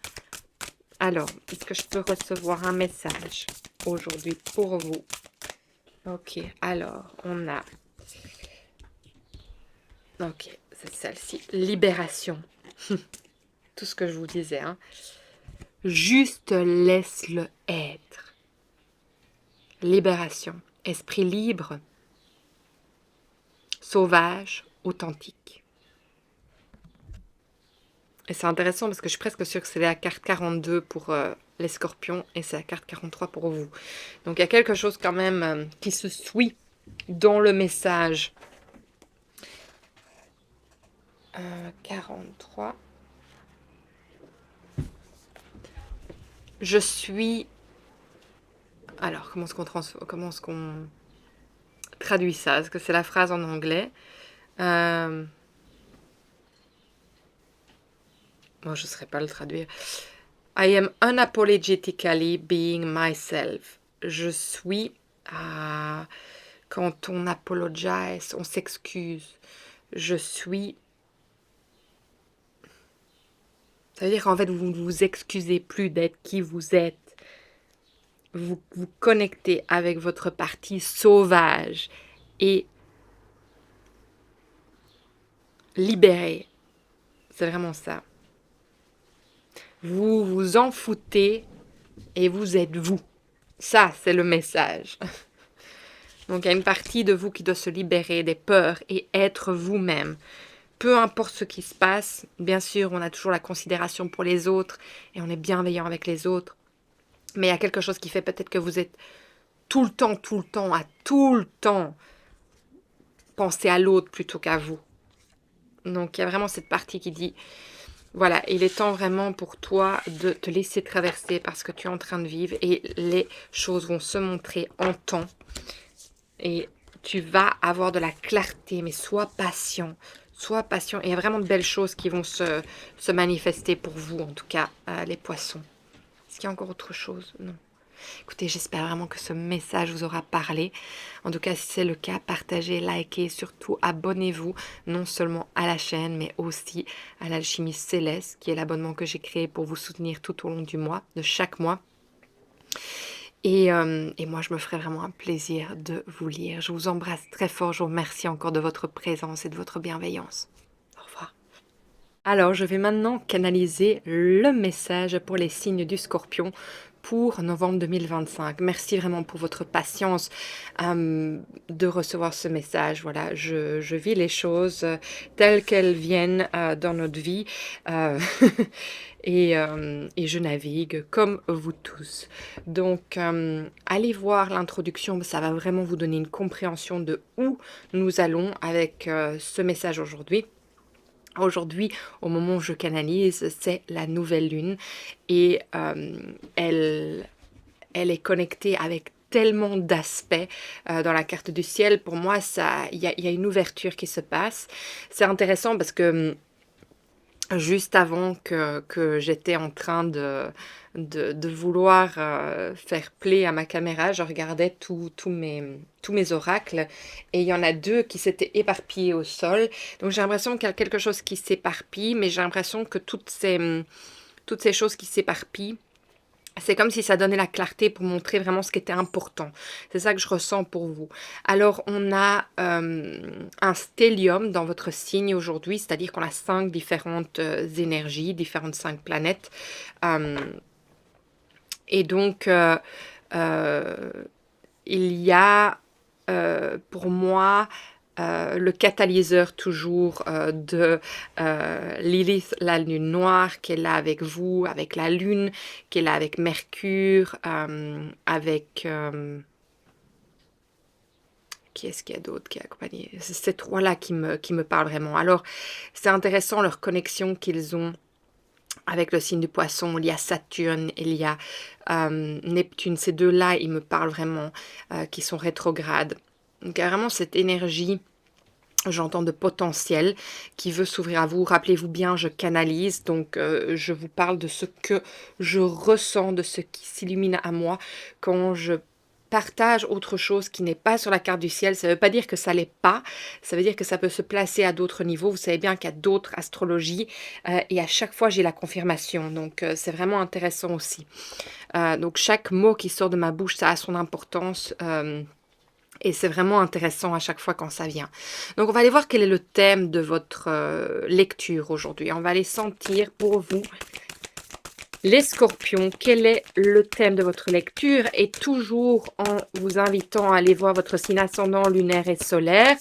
Alors, est-ce que je peux recevoir un message aujourd'hui pour vous? Ok, alors, on a... Ok, c'est celle-ci. Libération. Tout ce que je vous disais, hein. Juste laisse-le être. Libération. Esprit libre. Sauvage. Authentique. Et c'est intéressant parce que je suis presque sûre que c'est la carte 42 pour les scorpions et c'est la carte 43 pour vous. Donc il y a quelque chose quand même qui se suit dans le message. 43. Je suis... Alors, comment est-ce qu'on traduit ça? Est-ce que c'est la phrase en anglais? Moi, je ne saurais pas le traduire. I am unapologetically being myself. Je suis... quand on apologize, on s'excuse. Je suis... Ça veut dire qu'en fait, vous ne vous excusez plus d'être qui vous êtes. Vous vous connectez avec votre partie sauvage et libérée. C'est vraiment ça. Vous vous en foutez et vous êtes vous. Ça, c'est le message. Donc, il y a une partie de vous qui doit se libérer des peurs et être vous-même. Peu importe ce qui se passe, bien sûr, on a toujours la considération pour les autres et on est bienveillant avec les autres. Mais il y a quelque chose qui fait peut-être que vous êtes tout le temps, penser à l'autre plutôt qu'à vous. Donc, il y a vraiment cette partie qui dit, voilà, il est temps vraiment pour toi de te laisser traverser parce que tu es en train de vivre et les choses vont se montrer en temps. Et tu vas avoir de la clarté, mais sois patient. Sois patient. Et il y a vraiment de belles choses qui vont se manifester pour vous, en tout cas, les poissons. Est-ce qu'il y a encore autre chose? Non. Écoutez, j'espère vraiment que ce message vous aura parlé. En tout cas, si c'est le cas, partagez, likez, surtout abonnez-vous non seulement à la chaîne, mais aussi à l'Alchimie Céleste, qui est l'abonnement que j'ai créé pour vous soutenir tout au long du mois, de chaque mois. Et moi, je me ferai vraiment un plaisir de vous lire. Je vous embrasse très fort. Je vous remercie encore de votre présence et de votre bienveillance. Au revoir. Alors, je vais maintenant canaliser le message pour les signes du Scorpion pour novembre 2025. Merci vraiment pour votre patience de recevoir ce message. Voilà, je vis les choses telles qu'elles viennent dans notre vie et je navigue comme vous tous. Donc, allez voir l'introduction, ça va vraiment vous donner une compréhension de où nous allons avec ce message aujourd'hui. Aujourd'hui, au moment où je canalise, c'est la nouvelle lune et elle est connectée avec tellement d'aspects dans la carte du ciel. Pour moi, il y a une ouverture qui se passe. C'est intéressant parce que juste avant que j'étais en train de vouloir faire play à ma caméra, je regardais tous mes oracles et il y en a 2 qui s'étaient éparpillés au sol. Donc j'ai l'impression qu'il y a quelque chose qui s'éparpille, mais j'ai l'impression que toutes ces choses qui s'éparpillent, c'est comme si ça donnait la clarté pour montrer vraiment ce qui était important. C'est ça que je ressens pour vous. Alors, on a un stellium dans votre signe aujourd'hui, c'est-à-dire qu'on a 5 différentes énergies, différentes 5 planètes. Et donc, il y a pour moi le catalyseur toujours de Lilith, la lune noire, qui est là avec vous, avec la lune, qui est là avec Mercure, avec... qui est-ce qu'il y a d'autre qui est accompagné? C'est ces 3-là qui me parlent vraiment. Alors, c'est intéressant leur connexion qu'ils ont avec le signe du poisson. Il y a Saturne, il y a Neptune. Ces 2-là, ils me parlent vraiment, qui sont rétrogrades. Donc, il y a vraiment cette énergie, j'entends, de potentiel qui veut s'ouvrir à vous. Rappelez-vous bien, je canalise, donc je vous parle de ce que je ressens, de ce qui s'illumine à moi quand je partage autre chose qui n'est pas sur la carte du ciel. Ça ne veut pas dire que ça l'est pas, ça veut dire que ça peut se placer à d'autres niveaux. Vous savez bien qu'il y a d'autres astrologies et à chaque fois j'ai la confirmation, donc c'est vraiment intéressant aussi. Donc chaque mot qui sort de ma bouche, ça a son importance. Et c'est vraiment intéressant à chaque fois quand ça vient. Donc on va aller voir quel est le thème de votre lecture aujourd'hui. On va aller sentir pour vous, les scorpions, quel est le thème de votre lecture. Et toujours en vous invitant à aller voir votre signe ascendant, lunaire et solaire.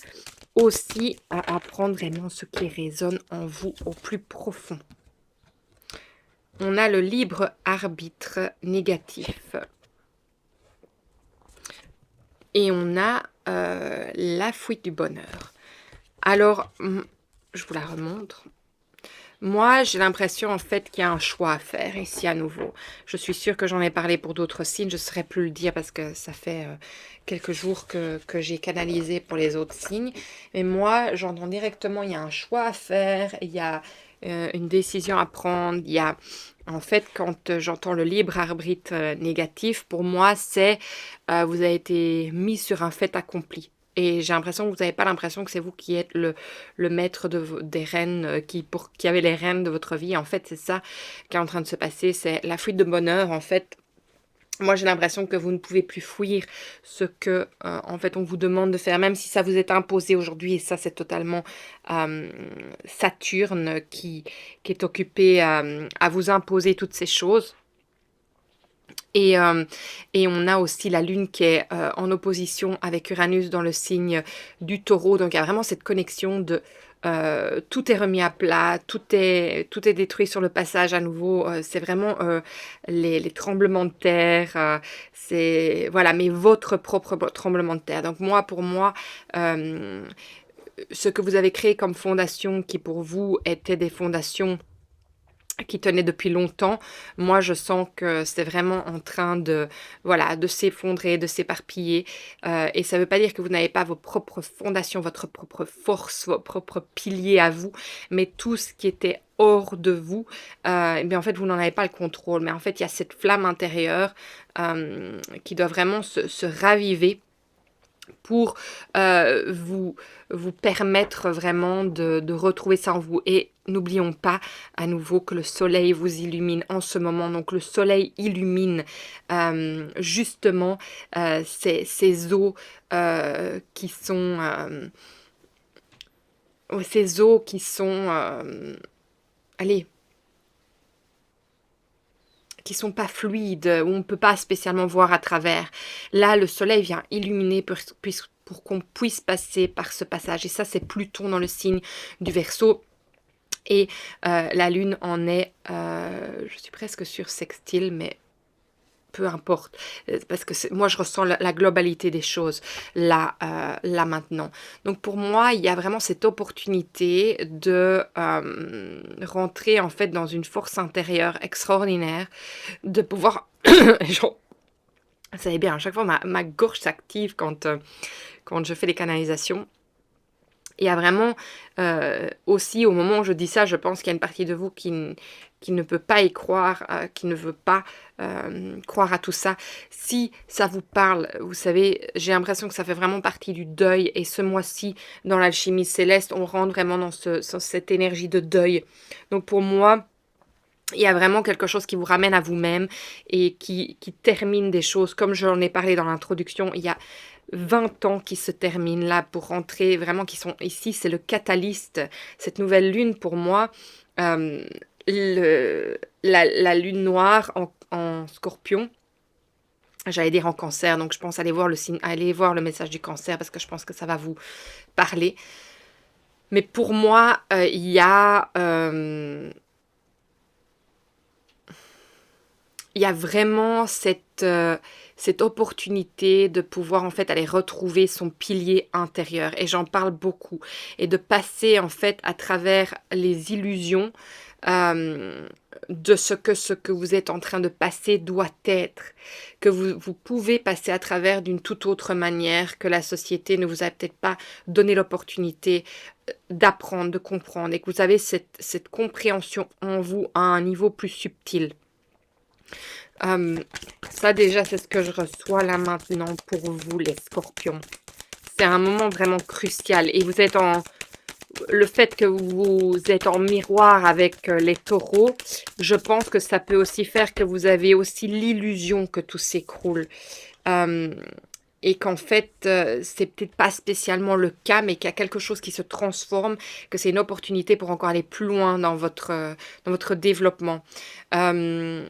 Aussi à apprendre vraiment ce qui résonne en vous au plus profond. On a le libre arbitre négatif. Et on a la fuite du bonheur. Alors, je vous la remontre. Moi, j'ai l'impression en fait qu'il y a un choix à faire ici à nouveau. Je suis sûre que j'en ai parlé pour d'autres signes, je ne saurais plus le dire parce que ça fait quelques jours que j'ai canalisé pour les autres signes. Mais moi, j'entends directement, il y a un choix à faire, il y a une décision à prendre, il y a... En fait, quand j'entends le libre arbitre négatif, pour moi, c'est vous avez été mis sur un fait accompli. Et j'ai l'impression que vous n'avez pas l'impression que c'est vous qui êtes le maître des rênes, qui avez les rênes de votre vie. En fait, c'est ça qui est en train de se passer. C'est la fuite de bonheur. En fait, moi, j'ai l'impression que vous ne pouvez plus fuir ce que, en fait, on vous demande de faire, même si ça vous est imposé aujourd'hui. Et ça, c'est totalement euh, Saturne qui est occupé à vous imposer toutes ces choses. Et, euh, et on a aussi la Lune qui est en opposition avec Uranus dans le signe du Taureau. Donc il y a vraiment cette connexion de tout est remis à plat, tout est détruit sur le passage à nouveau. C'est vraiment les tremblements de terre. C'est voilà, mais votre propre tremblement de terre. Donc moi, pour moi, euh, ce que vous avez créé comme fondation, qui pour vous étaient des fondations qui tenait depuis longtemps, moi je sens que c'est vraiment en train de, voilà, de s'effondrer, de s'éparpiller. Et ça ne veut pas dire que vous n'avez pas vos propres fondations, votre propre force, vos propres piliers à vous, mais tout ce qui était hors de vous, eh bien en fait vous n'en avez pas le contrôle. Mais en fait il y a cette flamme intérieure qui doit vraiment se raviver pour vous permettre vraiment de retrouver ça en vous. Et n'oublions pas à nouveau que le soleil vous illumine en ce moment. Donc le soleil illumine justement ces eaux qui sont... ces eaux qui sont... allez, qui sont pas fluides, où on ne peut pas spécialement voir à travers. Là, le soleil vient illuminer pour qu'on puisse passer par ce passage. Et ça, c'est Pluton dans le signe du Verseau. Et la Lune en est, je suis presque sûre, sextile, mais peu importe, parce que moi je ressens la globalité des choses là maintenant. Donc pour moi, il y a vraiment cette opportunité de rentrer en fait dans une force intérieure extraordinaire, de pouvoir, genre, vous savez bien, à chaque fois ma gorge s'active quand je fais les canalisations. Il y a vraiment aussi, au moment où je dis ça, je pense qu'il y a une partie de vous qui ne peut pas y croire, qui ne veut pas croire à tout ça. Si ça vous parle, vous savez, j'ai l'impression que ça fait vraiment partie du deuil. Et ce mois-ci, dans l'alchimie céleste, on rentre vraiment dans cette énergie de deuil. Donc pour moi, il y a vraiment quelque chose qui vous ramène à vous-même et qui termine des choses. Comme j'en ai parlé dans l'introduction, il y a 20 ans qui se terminent là pour rentrer, vraiment qui sont ici, c'est le catalyste. Cette nouvelle lune pour moi, euh, la lune noire en Scorpion, j'allais dire en Cancer, donc je pense aller voir le signe, aller voir le message du Cancer parce que je pense que ça va vous parler. Mais pour moi, il y a vraiment cette opportunité de pouvoir en fait aller retrouver son pilier intérieur. Et j'en parle beaucoup. Et de passer en fait à travers les illusions euh, de ce que vous êtes en train de passer doit être. Que vous pouvez passer à travers d'une toute autre manière, que la société ne vous a peut-être pas donné l'opportunité d'apprendre, de comprendre. Et que vous avez cette compréhension en vous à un niveau plus subtil. Euh, Ça déjà, c'est ce que je reçois là maintenant pour vous, les scorpions. C'est un moment vraiment crucial. Et vous êtes en... Le fait que vous êtes en miroir avec les taureaux, je pense que ça peut aussi faire que vous avez aussi l'illusion que tout s'écroule. Euh, et qu'en fait, c'est peut-être pas spécialement le cas, mais qu'il y a quelque chose qui se transforme, que c'est une opportunité pour encore aller plus loin dans votre développement. Euh,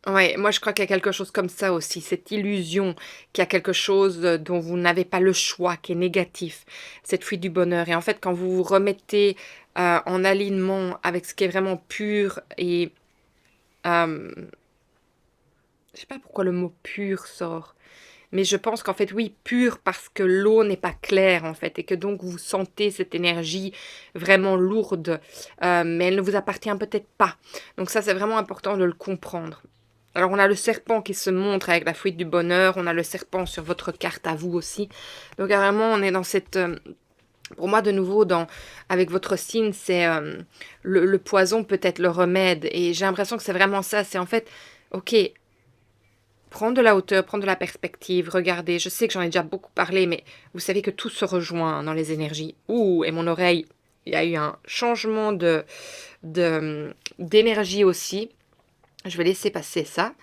Ouais, moi je crois qu'il y a quelque chose comme ça aussi, cette illusion qu'il y a quelque chose dont vous n'avez pas le choix, qui est négatif, cette fuite du bonheur. Et en fait, quand vous vous remettez en alignement avec ce qui est vraiment pur et euh, je sais pas pourquoi le mot pur sort, Mais je pense qu'en fait, oui, pure parce que l'eau n'est pas claire, en fait, et que donc vous sentez cette énergie vraiment lourde, mais elle ne vous appartient peut-être pas. Donc ça, c'est vraiment important de le comprendre. Alors, on a le serpent qui se montre avec la fuite du bonheur, on a le serpent sur votre carte à vous aussi. Donc, vraiment, on est dans cette... pour moi, de nouveau, avec votre signe, c'est le poison peut être le remède. Et j'ai l'impression que c'est vraiment ça. C'est en fait, ok, prendre de la hauteur, prendre de la perspective, regardez. Je sais que j'en ai déjà beaucoup parlé, mais vous savez que tout se rejoint dans les énergies. Ouh, et mon oreille, il y a eu un changement d'énergie aussi. Je vais laisser passer ça.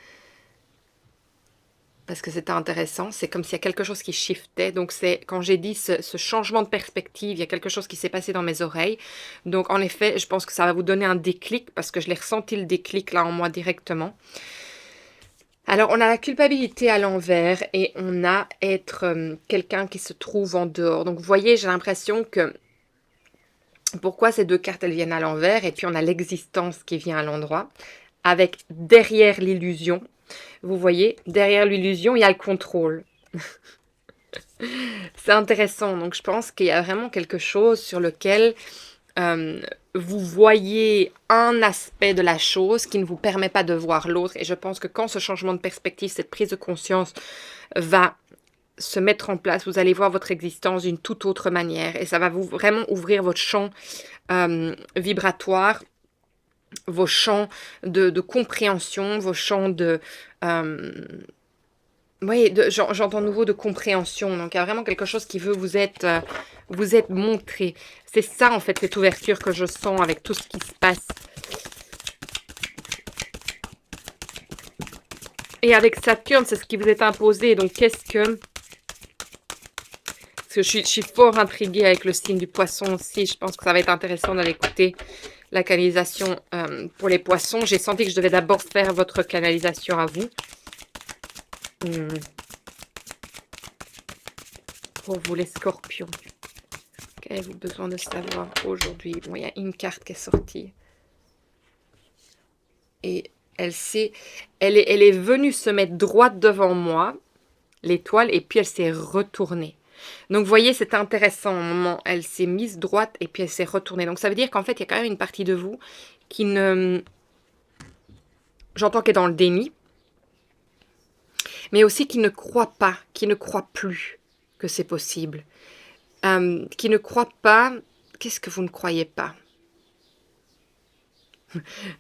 Parce que c'était intéressant, c'est comme s'il y a quelque chose qui shiftait. Donc c'est quand j'ai dit ce changement de perspective, il y a quelque chose qui s'est passé dans mes oreilles. Donc en effet, je pense que ça va vous donner un déclic, parce que je l'ai ressenti le déclic là en moi directement. Alors on a la culpabilité à l'envers et on a être quelqu'un qui se trouve en dehors. Donc vous voyez, j'ai l'impression que pourquoi ces deux cartes elles viennent à l'envers, et puis on a l'existence qui vient à l'endroit, avec derrière l'illusion. Vous voyez, derrière l'illusion, il y a le contrôle. C'est intéressant. Donc, je pense qu'il y a vraiment quelque chose sur lequel vous voyez un aspect de la chose qui ne vous permet pas de voir l'autre. Et je pense que quand ce changement de perspective, cette prise de conscience va se mettre en place, vous allez voir votre existence d'une toute autre manière. Et ça va vous vraiment ouvrir votre champ vibratoire, vos champs de compréhension, vos champs de... oui, j'entends nouveau de compréhension. Donc, il y a vraiment quelque chose qui veut vous être montré. C'est ça, en fait, cette ouverture que je sens avec tout ce qui se passe. Et avec Saturne, c'est ce qui vous est imposé. Donc, qu'est-ce que... Parce que je suis fort intriguée avec le signe du poisson aussi. Je pense que ça va être intéressant d'aller écouter la canalisation pour les poissons. J'ai senti que je devais d'abord faire votre canalisation à vous. Pour vous les scorpions, qu'avez-vous besoin de savoir aujourd'hui? Bon, il y a une carte qui est sortie. Et elle est venue se mettre droite devant moi, l'étoile, et puis elle s'est retournée. Donc, vous voyez, c'est intéressant. Au moment, elle s'est mise droite et puis elle s'est retournée. Donc, ça veut dire qu'en fait, il y a quand même une partie de vous qui ne... J'entends qu'elle est dans le déni, mais aussi qui ne croit pas, qui ne croit plus que c'est possible. Qui ne croit pas... Qu'est-ce que vous ne croyez pas?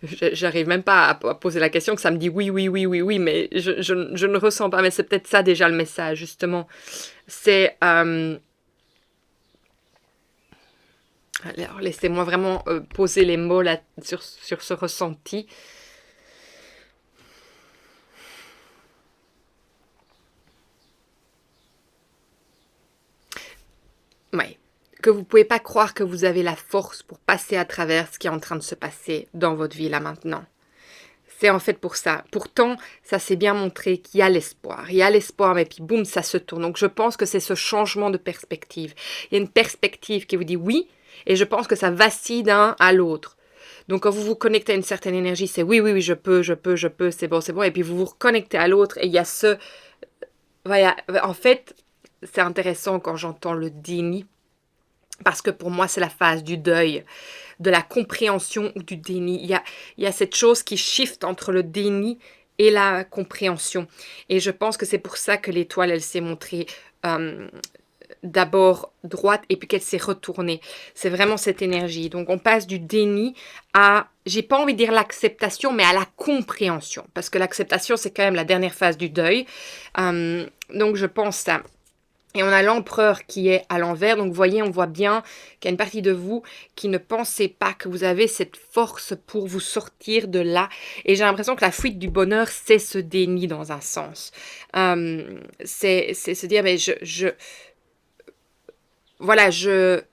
J'arrive même pas à poser la question, que ça me dit oui, oui, oui, oui, oui, mais je ne ressens pas. Mais c'est peut-être ça déjà le message, justement. C'est... alors, laissez-moi vraiment poser les mots là, sur ce ressenti. Oui. Que vous ne pouvez pas croire que vous avez la force pour passer à travers ce qui est en train de se passer dans votre vie là maintenant. C'est en fait pour ça. Pourtant, ça s'est bien montré qu'il y a l'espoir. Il y a l'espoir, mais puis boum, ça se tourne. Donc je pense que c'est ce changement de perspective. Il y a une perspective qui vous dit oui, et je pense que ça vacille d'un à l'autre. Donc quand vous vous connectez à une certaine énergie, c'est oui, oui, oui, je peux, c'est bon, c'est bon. Et puis vous vous reconnectez à l'autre, et il y a ce... Voilà, en fait, c'est intéressant quand j'entends le déni, parce que pour moi, c'est la phase du deuil, de la compréhension ou du déni. Il y a cette chose qui shift entre le déni et la compréhension. Et je pense que c'est pour ça que l'étoile, elle s'est montrée d'abord droite et puis qu'elle s'est retournée. C'est vraiment cette énergie. Donc, on passe du déni à, j'ai pas envie de dire l'acceptation, mais à la compréhension. Parce que l'acceptation, c'est quand même la dernière phase du deuil. Donc, je pense ça. Et on a l'empereur qui est à l'envers. Donc, vous voyez, on voit bien qu'il y a une partie de vous qui ne pensez pas que vous avez cette force pour vous sortir de là. Et j'ai l'impression que la fuite du bonheur, c'est ce déni dans un sens. C'est se dire, mais voilà, il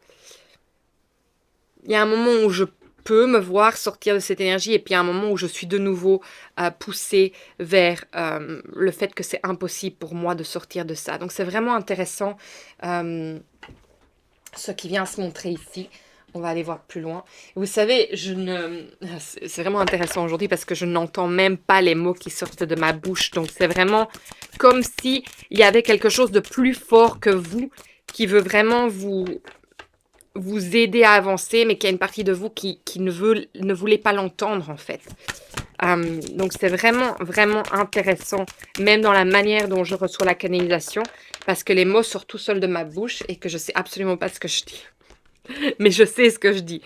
y a un moment où je peux me voir sortir de cette énergie et puis il y a un moment où je suis de nouveau poussée vers le fait que c'est impossible pour moi de sortir de ça. Donc c'est vraiment intéressant ce qui vient se montrer ici. On va aller voir plus loin. Vous savez, c'est vraiment intéressant aujourd'hui parce que je n'entends même pas les mots qui sortent de ma bouche. Donc, c'est vraiment comme si il y avait quelque chose de plus fort que vous qui veut vraiment vous aider à avancer, mais qu'il y a une partie de vous qui ne voulait pas l'entendre, en fait. Donc, c'est vraiment, vraiment intéressant, même dans la manière dont je reçois la canalisation, parce que les mots sortent tout seuls de ma bouche et que je sais absolument pas ce que je dis. Mais je sais ce que je dis.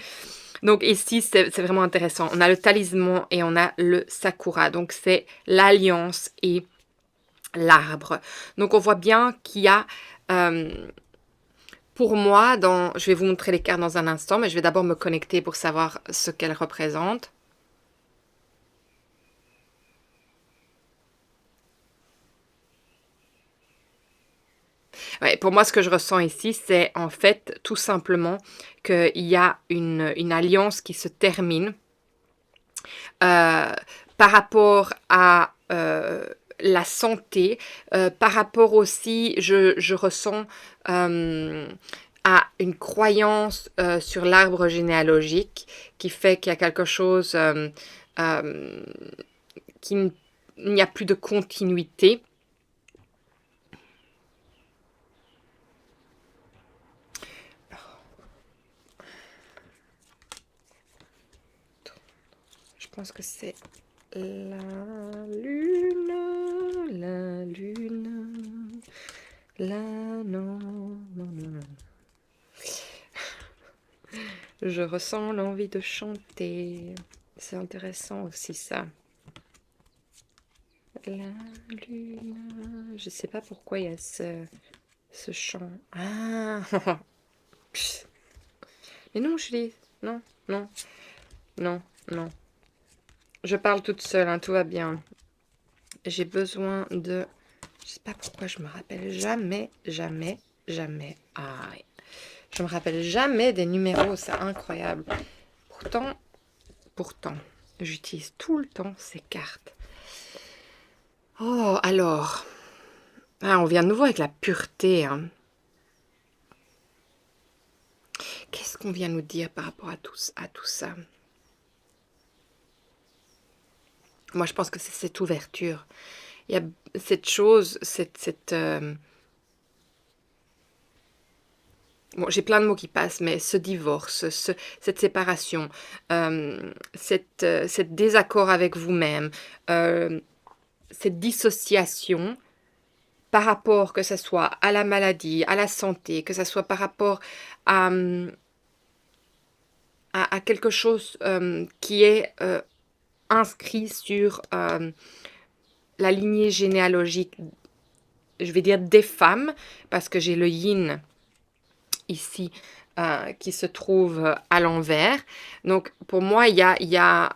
Donc ici, c'est vraiment intéressant. On a le talisman et on a le sakura. Donc c'est l'alliance et l'arbre. Donc on voit bien qu'il y a, pour moi, je vais vous montrer les cartes dans un instant, mais je vais d'abord me connecter pour savoir ce qu'elles représentent. Ouais, pour moi, ce que je ressens ici, c'est en fait tout simplement qu'il y a une alliance qui se termine par rapport à la santé, par rapport aussi, je ressens à une croyance sur l'arbre généalogique qui fait qu'il y a quelque chose euh, qu'il n'y a plus de continuité. Je pense que c'est la lune, la lune, non, non, non, non. Je ressens l'envie de chanter. C'est intéressant aussi ça. La lune. Je sais pas pourquoi il y a ce chant. Ah. Mais non, Julie. Non, non, non, non. Je parle toute seule, hein, tout va bien. J'ai besoin de... Je sais pas pourquoi je me rappelle jamais, jamais, jamais. Ah, ouais. Je me rappelle jamais des numéros, c'est incroyable. Pourtant, j'utilise tout le temps ces cartes. Oh, alors. Ah, on vient de nouveau avec la pureté. Hein. Qu'est-ce qu'on vient nous dire par rapport à tout ça? Moi, je pense que c'est cette ouverture. Il y a cette chose, bon, j'ai plein de mots qui passent, mais ce divorce, cette séparation, cette désaccord avec vous-même, cette dissociation par rapport, que ce soit à la maladie, à la santé, que ce soit par rapport à, à quelque chose qui est inscrit sur la lignée généalogique, je vais dire des femmes, parce que j'ai le yin ici qui se trouve à l'envers. Donc pour moi, il y a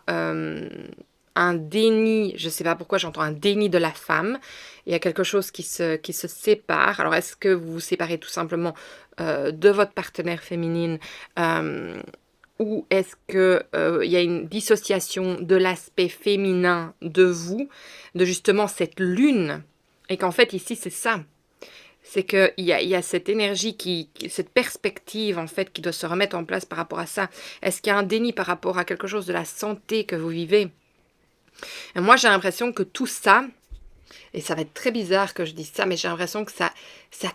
un déni, je ne sais pas pourquoi j'entends un déni de la femme. Il y a quelque chose qui se sépare. Alors est-ce que vous vous séparez tout simplement de votre partenaire féminine ou est-ce que il y a une dissociation de l'aspect féminin de vous, de justement cette lune, et qu'en fait ici c'est ça. C'est qu'il y a cette énergie, cette perspective en fait qui doit se remettre en place par rapport à ça. Est-ce qu'il y a un déni par rapport à quelque chose de la santé que vous vivez? Et moi j'ai l'impression que tout ça, et ça va être très bizarre que je dise ça, mais j'ai l'impression que ça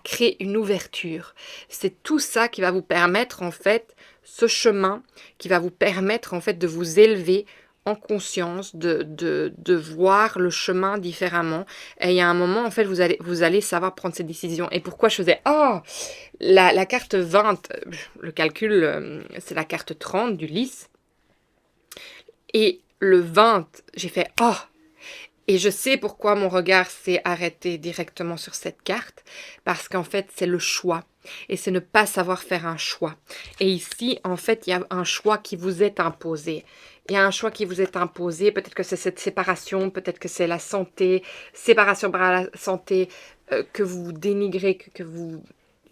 crée une ouverture. C'est tout ça qui va vous permettre en fait, ce chemin qui va vous permettre en fait de vous élever en conscience, de voir le chemin différemment. Et il y a un moment, en fait, vous allez savoir prendre ces décisions. Et pourquoi je faisais, oh, la carte 20, le calcul, c'est la carte 30 du lys. Et le 20, j'ai fait, oh, et je sais pourquoi mon regard s'est arrêté directement sur cette carte, parce qu'en fait, c'est le choix. Et c'est ne pas savoir faire un choix. Et ici, en fait, il y a un choix qui vous est imposé. Il y a un choix qui vous est imposé. Peut-être que c'est cette séparation, peut-être que c'est la santé, séparation par la santé, que vous dénigrez, qu'il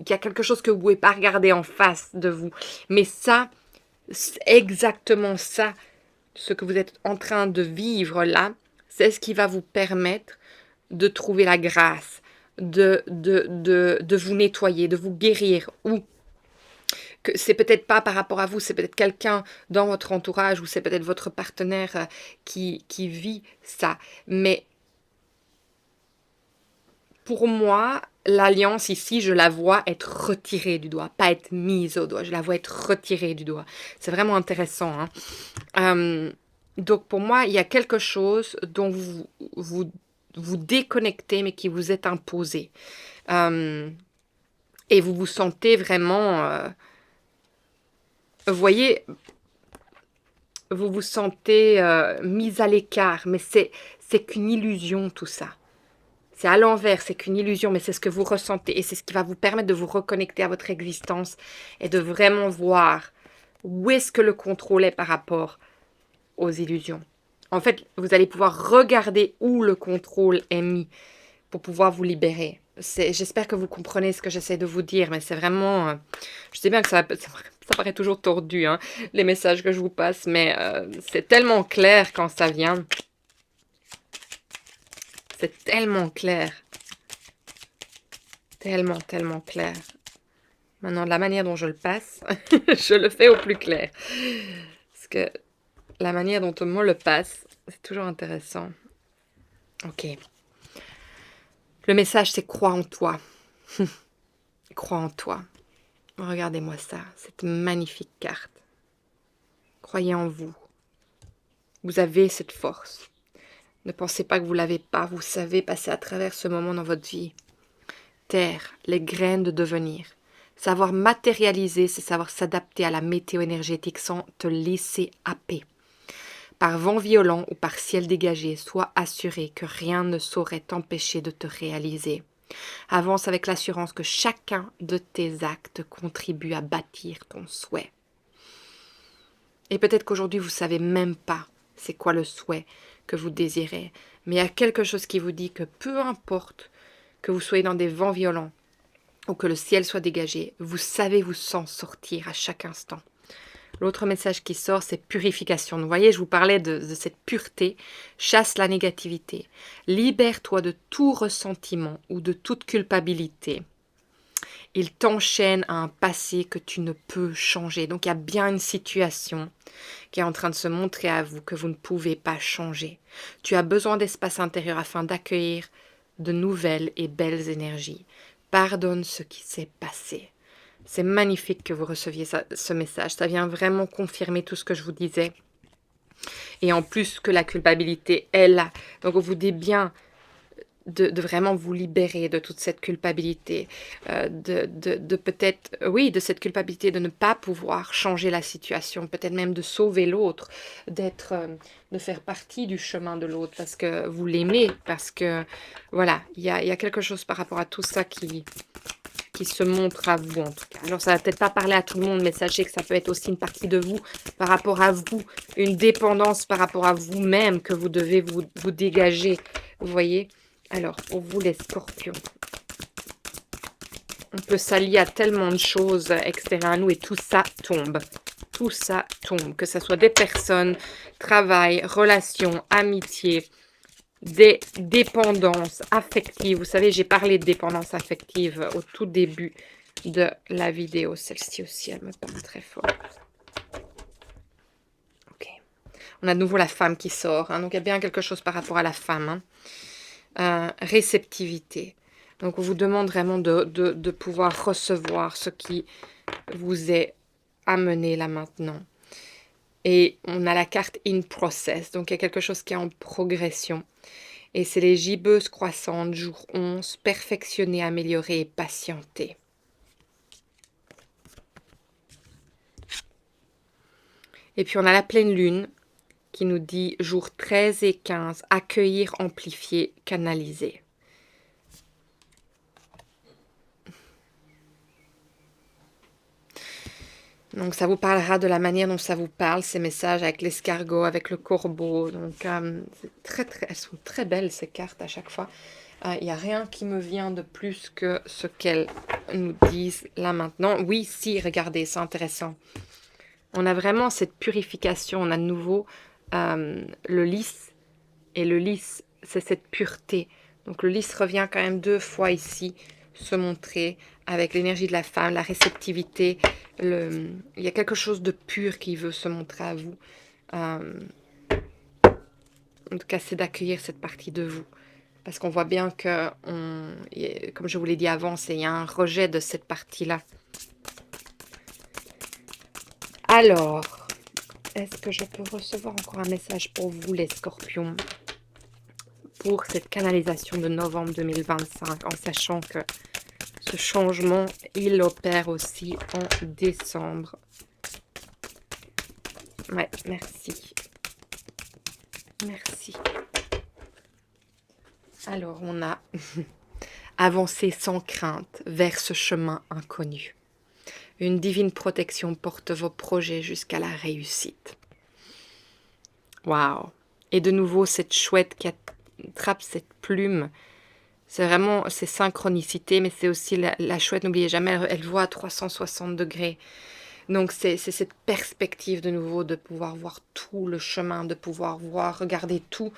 y a quelque chose que vous ne pouvez pas regarder en face de vous. Mais ça, c'est exactement ça, ce que vous êtes en train de vivre là, c'est ce qui va vous permettre de trouver la grâce, de vous nettoyer, de vous guérir ou que c'est peut-être pas par rapport à vous, c'est peut-être quelqu'un dans votre entourage ou c'est peut-être votre partenaire qui vit ça. Mais pour moi, l'alliance ici, je la vois être retirée du doigt, pas être mise au doigt, je la vois être retirée du doigt. C'est vraiment intéressant, hein. Donc pour moi, il y a quelque chose dont vous déconnectez, mais qui vous est imposé. Et vous vous sentez vraiment... vous voyez, vous vous sentez mis à l'écart, mais c'est qu'une illusion tout ça. C'est à l'envers, c'est qu'une illusion, mais c'est ce que vous ressentez. Et c'est ce qui va vous permettre de vous reconnecter à votre existence et de vraiment voir où est-ce que le contrôle est par rapport aux illusions. En fait, vous allez pouvoir regarder où le contrôle est mis pour pouvoir vous libérer. J'espère que vous comprenez ce que j'essaie de vous dire, mais c'est vraiment... je sais bien que ça paraît toujours tordu, hein, les messages que je vous passe, mais c'est tellement clair quand ça vient. C'est tellement clair. Tellement, tellement clair. Maintenant, de la manière dont je le passe, je le fais au plus clair. Parce que la manière dont on me le passe, c'est toujours intéressant. Ok. Le message, c'est crois en toi. Crois en toi. Regardez-moi ça, cette magnifique carte. Croyez en vous. Vous avez cette force. Ne pensez pas que vous ne l'avez pas. Vous savez passer à travers ce moment dans votre vie. Terre, les graines de devenir. Savoir matérialiser, c'est savoir s'adapter à la météo énergétique sans te laisser happer. Par vent violent ou par ciel dégagé, sois assuré que rien ne saurait t'empêcher de te réaliser. Avance avec l'assurance que chacun de tes actes contribue à bâtir ton souhait. Et peut-être qu'aujourd'hui, vous ne savez même pas c'est quoi le souhait que vous désirez. Mais il y a quelque chose qui vous dit que peu importe que vous soyez dans des vents violents ou que le ciel soit dégagé, vous savez vous en sortir à chaque instant. L'autre message qui sort, c'est purification. Vous voyez, je vous parlais de cette pureté. Chasse la négativité. Libère-toi de tout ressentiment ou de toute culpabilité. Il t'enchaîne à un passé que tu ne peux changer. Donc il y a bien une situation qui est en train de se montrer à vous que vous ne pouvez pas changer. Tu as besoin d'espace intérieur afin d'accueillir de nouvelles et belles énergies. Pardonne ce qui s'est passé. C'est magnifique que vous receviez ce message. Ça vient vraiment confirmer tout ce que je vous disais. Et en plus que la culpabilité est là. Donc on vous dit bien de vraiment vous libérer de toute cette culpabilité. De peut-être, oui, de cette culpabilité de ne pas pouvoir changer la situation. Peut-être même de sauver l'autre. De faire partie du chemin de l'autre. Parce que vous l'aimez. Parce que, voilà, il y a quelque chose par rapport à tout ça qui se montre à vous en tout cas. Alors ça va peut-être pas parler à tout le monde, mais sachez que ça peut être aussi une partie de vous par rapport à vous, une dépendance par rapport à vous-même que vous devez vous dégager, vous voyez. Alors, pour vous les scorpions, on peut s'allier à tellement de choses extérieures à nous et tout ça tombe. Tout ça tombe, que ce soit des personnes, travail, relations, amitié, des dépendances affectives. Vous savez, j'ai parlé de dépendance affective au tout début de la vidéo. Celle-ci aussi, elle me parle très fort. Ok. On a de nouveau la femme qui sort. Hein, donc, il y a bien quelque chose par rapport à la femme. Hein. Réceptivité. Donc, on vous demande vraiment de pouvoir recevoir ce qui vous est amené là maintenant. Et on a la carte in process. Donc, il y a quelque chose qui est en progression. Et c'est les gibbeuses croissantes, jour 11, perfectionner, améliorer et patienter. Et puis on a la pleine lune qui nous dit jour 13 et 15, accueillir, amplifier, canaliser. Donc ça vous parlera de la manière dont ça vous parle, ces messages avec l'escargot, avec le corbeau. Donc elles sont très belles ces cartes à chaque fois. Il n'y a rien qui me vient de plus que ce qu'elles nous disent là maintenant. Oui, si, regardez, c'est intéressant. On a vraiment cette purification, on a de nouveau le lys. Et le lys, c'est cette pureté. Donc le lys revient quand même 2 fois ici se montrer avec l'énergie de la femme, la réceptivité. Il y a quelque chose de pur qui veut se montrer à vous. En tout cas, c'est d'accueillir cette partie de vous. Parce qu'on voit bien que, comme je vous l'ai dit avant, il y a un rejet de cette partie-là. Alors, est-ce que je peux recevoir encore un message pour vous, les scorpions, pour cette canalisation de novembre 2025, en sachant que ce changement, il opère aussi en décembre. Ouais, merci. Merci. Alors, on a avancé sans crainte vers ce chemin inconnu. Une divine protection porte vos projets jusqu'à la réussite. Waouh! Et de nouveau, cette chouette qui attrape cette plume. C'est vraiment, c'est synchronicité, mais c'est aussi la chouette, n'oubliez jamais, elle voit à 360 degrés. Donc, c'est cette perspective de nouveau de pouvoir voir tout le chemin, de pouvoir voir, regarder tout,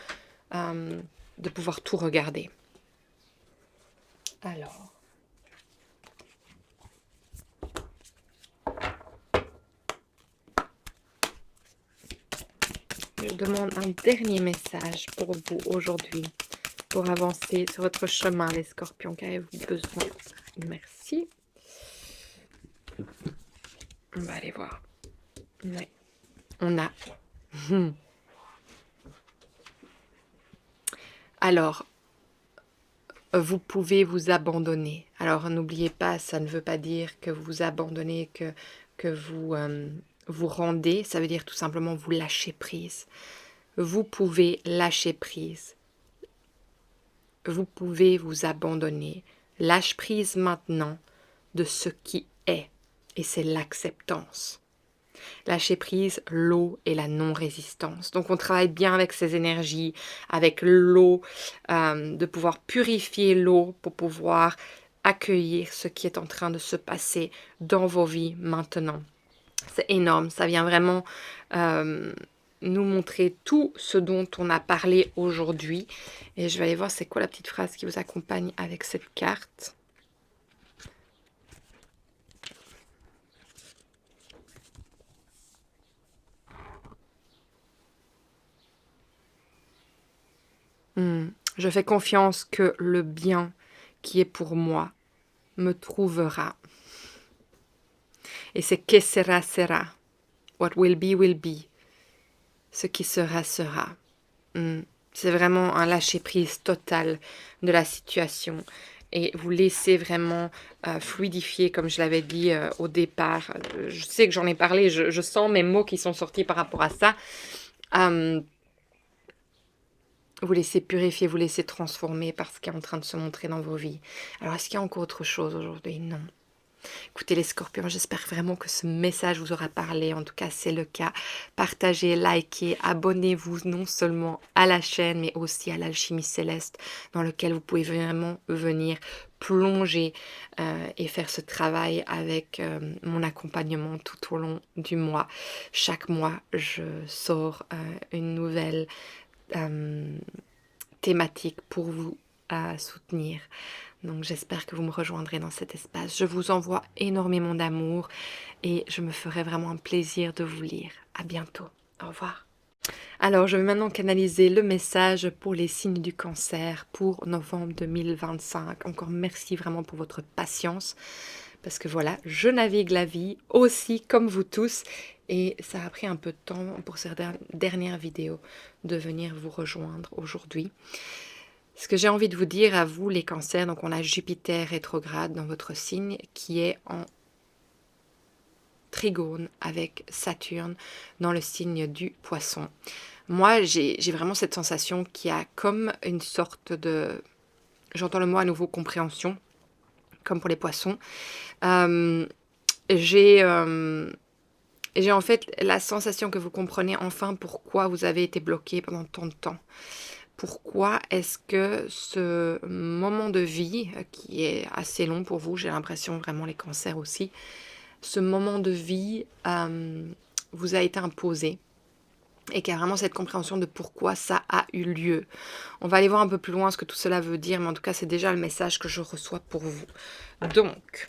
de pouvoir tout regarder. Alors... je demande un dernier message pour vous aujourd'hui, pour avancer sur votre chemin, les scorpions. Qu'avez-vous besoin? Merci. On va aller voir. Ouais. On a... Alors, vous pouvez vous abandonner. Alors, n'oubliez pas, ça ne veut pas dire que vous abandonnez, que vous vous rendez. Ça veut dire tout simplement vous lâchez prise. Vous pouvez lâcher prise. Vous pouvez vous abandonner. Lâche prise maintenant de ce qui est. Et c'est l'acceptance. Lâcher prise, l'eau et la non-résistance. Donc on travaille bien avec ces énergies, avec l'eau, de pouvoir purifier l'eau pour pouvoir accueillir ce qui est en train de se passer dans vos vies maintenant. C'est énorme, ça vient vraiment nous montrer tout ce dont on a parlé aujourd'hui. Et je vais aller voir c'est quoi la petite phrase qui vous accompagne avec cette carte. Je fais confiance que le bien qui est pour moi me trouvera. Et c'est que sera, sera. What will be, will be. Ce qui sera, sera. C'est vraiment un lâcher-prise total de la situation. Et vous laissez vraiment fluidifier, comme je l'avais dit au départ. Je sais que j'en ai parlé, je sens mes mots qui sont sortis par rapport à ça. Vous laissez purifier, vous laissez transformer par ce qui est en train de se montrer dans vos vies. Alors, est-ce qu'il y a encore autre chose aujourd'hui? Non. Écoutez les scorpions, j'espère vraiment que ce message vous aura parlé. En tout cas, c'est le cas. Partagez, likez, abonnez-vous non seulement à la chaîne, mais aussi à l'Alchimie Céleste, dans lequel vous pouvez vraiment venir plonger et faire ce travail avec mon accompagnement tout au long du mois. Chaque mois, je sors une nouvelle thématique pour vous soutenir. Donc j'espère que vous me rejoindrez dans cet espace. Je vous envoie énormément d'amour et je me ferai vraiment un plaisir de vous lire. À bientôt. Au revoir. Alors je vais maintenant canaliser le message pour les signes du cancer pour novembre 2025. Encore merci vraiment pour votre patience. Parce que voilà, je navigue la vie aussi comme vous tous. Et ça a pris un peu de temps pour cette dernière vidéo de venir vous rejoindre aujourd'hui. Ce que j'ai envie de vous dire à vous les cancers, donc on a Jupiter rétrograde dans votre signe qui est en trigone avec Saturne dans le signe du poisson. Moi, j'ai vraiment cette sensation qu'il y a comme une sorte de... J'entends le mot à nouveau compréhension, comme pour les poissons. J'ai en fait la sensation que vous comprenez enfin pourquoi vous avez été bloqué pendant tant de temps. Pourquoi est-ce que ce moment de vie, qui est assez long pour vous, j'ai l'impression vraiment les cancers aussi, ce moment de vie vous a été imposé. et qui a vraiment cette compréhension de pourquoi ça a eu lieu. On va aller voir un peu plus loin ce que tout cela veut dire, mais en tout cas, c'est déjà le message que je reçois pour vous. Donc,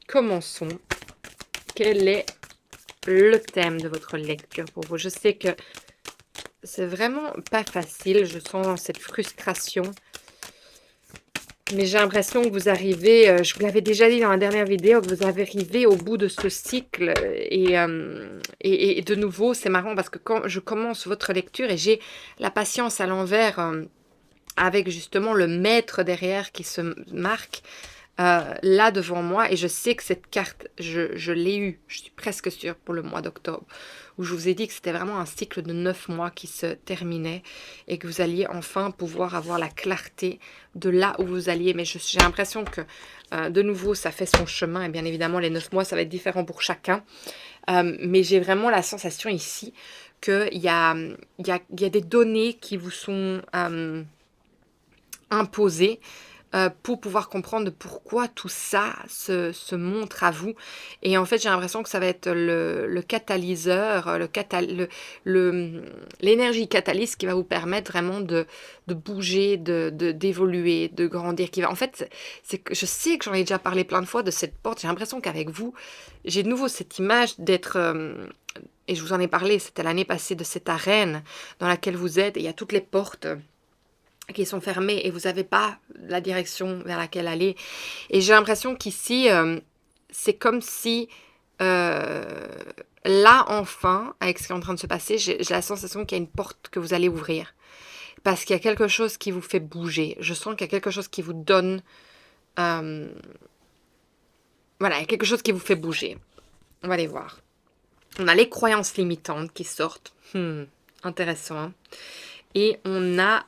commençons. Quel est le thème de votre lecture pour vous? Je sais que c'est vraiment pas facile, je sens cette frustration. Mais j'ai l'impression que vous arrivez, je vous l'avais déjà dit dans la dernière vidéo, que vous arrivez au bout de ce cycle. Et de nouveau, c'est marrant parce que quand je commence votre lecture et j'ai la patience à l'envers, avec justement le maître derrière qui se marque là devant moi. Et je sais que cette carte, je l'ai eue, je suis presque sûre, pour le mois d'octobre, où je vous ai dit que c'était vraiment un cycle de 9 mois qui se terminait et que vous alliez enfin pouvoir avoir la clarté de là où vous alliez. Mais j'ai l'impression que, de nouveau, ça fait son chemin. Et bien évidemment, les 9 mois, ça va être différent pour chacun. Mais j'ai vraiment la sensation ici qu'il y a des données qui vous sont imposées pour pouvoir comprendre pourquoi tout ça se montre à vous. Et en fait, j'ai l'impression que ça va être le catalyseur, l'énergie catalyste qui va vous permettre vraiment de bouger, d'évoluer, de grandir. En fait, c'est que je sais que j'en ai déjà parlé plein de fois de cette porte. J'ai l'impression qu'avec vous, j'ai de nouveau cette image d'être... et je vous en ai parlé, c'était l'année passée, de cette arène dans laquelle vous êtes. Et il y a toutes les portes qui sont fermées et vous n'avez pas la direction vers laquelle aller. Et j'ai l'impression qu'ici, c'est comme si, là, enfin, avec ce qui est en train de se passer, j'ai la sensation qu'il y a une porte que vous allez ouvrir. Parce qu'il y a quelque chose qui vous fait bouger. Je sens qu'il y a quelque chose qui vous donne... voilà, il y a quelque chose qui vous fait bouger. On va aller voir. On a les croyances limitantes qui sortent. Intéressant, hein. Et on a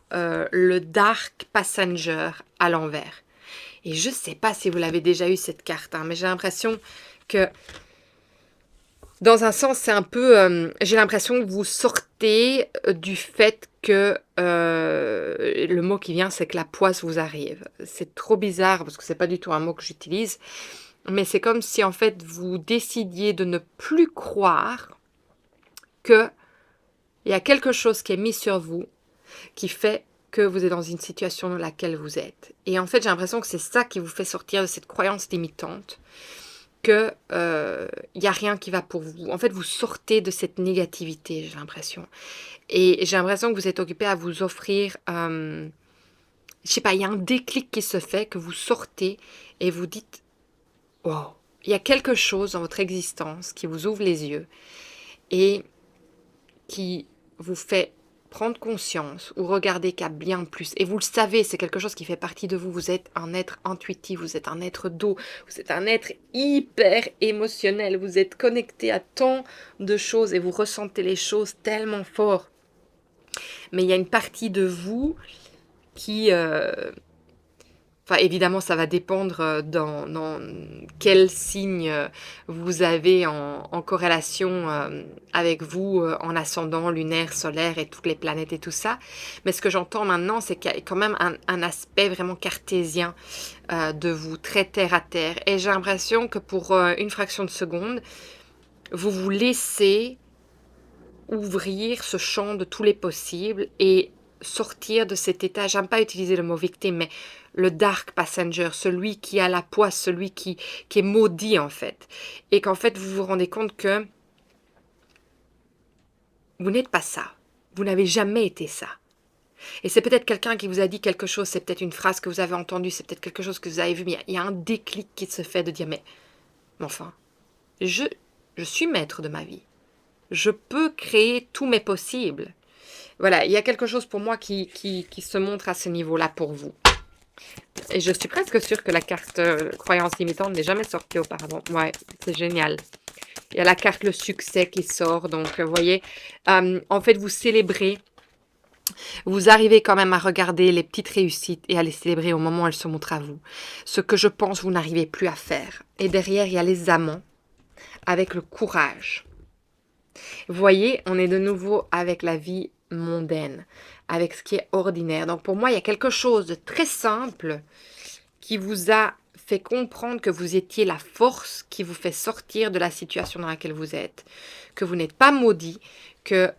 le Dark Passenger à l'envers. Et je ne sais pas si vous l'avez déjà eu cette carte, hein, mais j'ai l'impression que, dans un sens, c'est un peu... j'ai l'impression que vous sortez du fait que... le mot qui vient, c'est que la poisse vous arrive. C'est trop bizarre, parce que c'est pas du tout un mot que j'utilise. Mais c'est comme si, en fait, vous décidiez de ne plus croire que il y a quelque chose qui est mis sur vous qui fait que vous êtes dans une situation dans laquelle vous êtes. Et en fait, j'ai l'impression que c'est ça qui vous fait sortir de cette croyance limitante, que il n'y a rien qui va pour vous. En fait, vous sortez de cette négativité, j'ai l'impression. Et j'ai l'impression que vous êtes occupé à vous offrir... je sais pas, il y a un déclic qui se fait, que vous sortez et vous dites « Wow !» Il y a quelque chose dans votre existence qui vous ouvre les yeux et qui vous fait prendre conscience ou regarder qu'il y a bien plus. Et vous le savez, c'est quelque chose qui fait partie de vous. Vous êtes un être intuitif, vous êtes un être d'eau, vous êtes un être hyper émotionnel. Vous êtes connecté à tant de choses et vous ressentez les choses tellement fort. Mais il y a une partie de vous qui... Enfin, évidemment, ça va dépendre dans quel signe vous avez en corrélation avec vous, en ascendant, lunaire, solaire et toutes les planètes et tout ça. Mais ce que j'entends maintenant, c'est qu'il y a quand même un aspect vraiment cartésien de vous, très terre à terre. Et j'ai l'impression que pour une fraction de seconde, vous vous laissez ouvrir ce champ de tous les possibles et sortir de cet état, j'aime pas utiliser le mot victime, mais le dark passenger, celui qui a la poisse, celui qui est maudit en fait. Et qu'en fait, vous vous rendez compte que vous n'êtes pas ça. Vous n'avez jamais été ça. Et c'est peut-être quelqu'un qui vous a dit quelque chose, c'est peut-être une phrase que vous avez entendue, c'est peut-être quelque chose que vous avez vu, mais il y a un déclic qui se fait de dire, mais enfin, je suis maître de ma vie. Je peux créer tous mes possibles. Voilà, il y a quelque chose pour moi qui se montre à ce niveau-là pour vous. Et je suis presque sûre que la carte croyance limitante n'est jamais sortie auparavant. Ouais, c'est génial. Il y a la carte le succès qui sort. Donc, vous voyez, en fait, vous célébrez. Vous arrivez quand même à regarder les petites réussites et à les célébrer au moment où elles se montrent à vous. Ce que je pense vous n'arrivez plus à faire. Et derrière, il y a les amants avec le courage. Vous voyez, on est de nouveau avec la vie mondaine, avec ce qui est ordinaire. Donc pour moi, il y a quelque chose de très simple qui vous a fait comprendre que vous étiez la force qui vous fait sortir de la situation dans laquelle vous êtes, que vous n'êtes pas maudit, que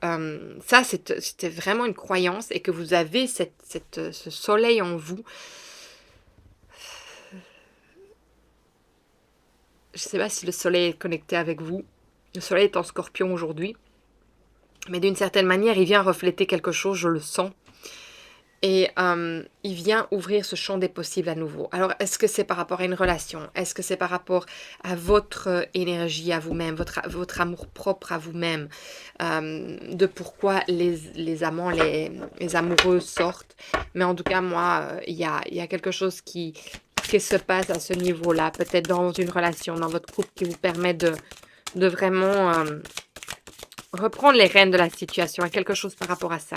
ça c'était vraiment une croyance et que vous avez ce soleil en vous. Je ne sais pas si le soleil est connecté avec vous. Le soleil est en Scorpion aujourd'hui. Mais d'une certaine manière, il vient refléter quelque chose, je le sens. Et il vient ouvrir ce champ des possibles à nouveau. Alors, est-ce que c'est par rapport à une relation? Est-ce que c'est par rapport à votre énergie à vous-même, votre amour propre à vous-même, de pourquoi les amants, les amoureux sortent? Mais en tout cas, moi, il y a quelque chose qui se passe à ce niveau-là, peut-être dans une relation, dans votre couple, qui vous permet de vraiment reprendre les rênes de la situation. Il y a quelque chose par rapport à ça.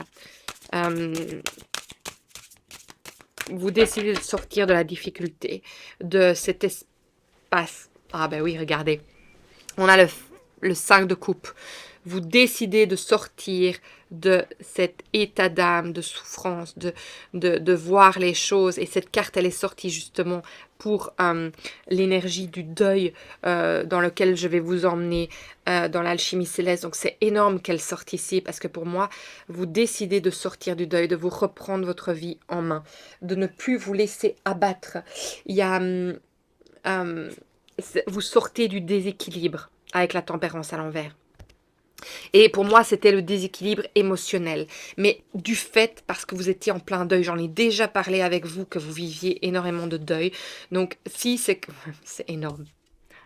Vous décidez de sortir de la difficulté, de cet espace. Ah ben oui, regardez. On a le 5 de coupe. Vous décidez de sortir de cet état d'âme, de souffrance, de voir les choses. Et cette carte, elle est sortie justement pour l'énergie du deuil dans lequel je vais vous emmener dans l'alchimie céleste. Donc c'est énorme qu'elle sorte ici parce que pour moi, vous décidez de sortir du deuil, de vous reprendre votre vie en main, de ne plus vous laisser abattre. Il y a... vous sortez du déséquilibre avec la tempérance à l'envers. Et pour moi, c'était le déséquilibre émotionnel. Mais du fait, parce que vous étiez en plein deuil, j'en ai déjà parlé avec vous, que vous viviez énormément de deuil. Donc, si c'est énorme.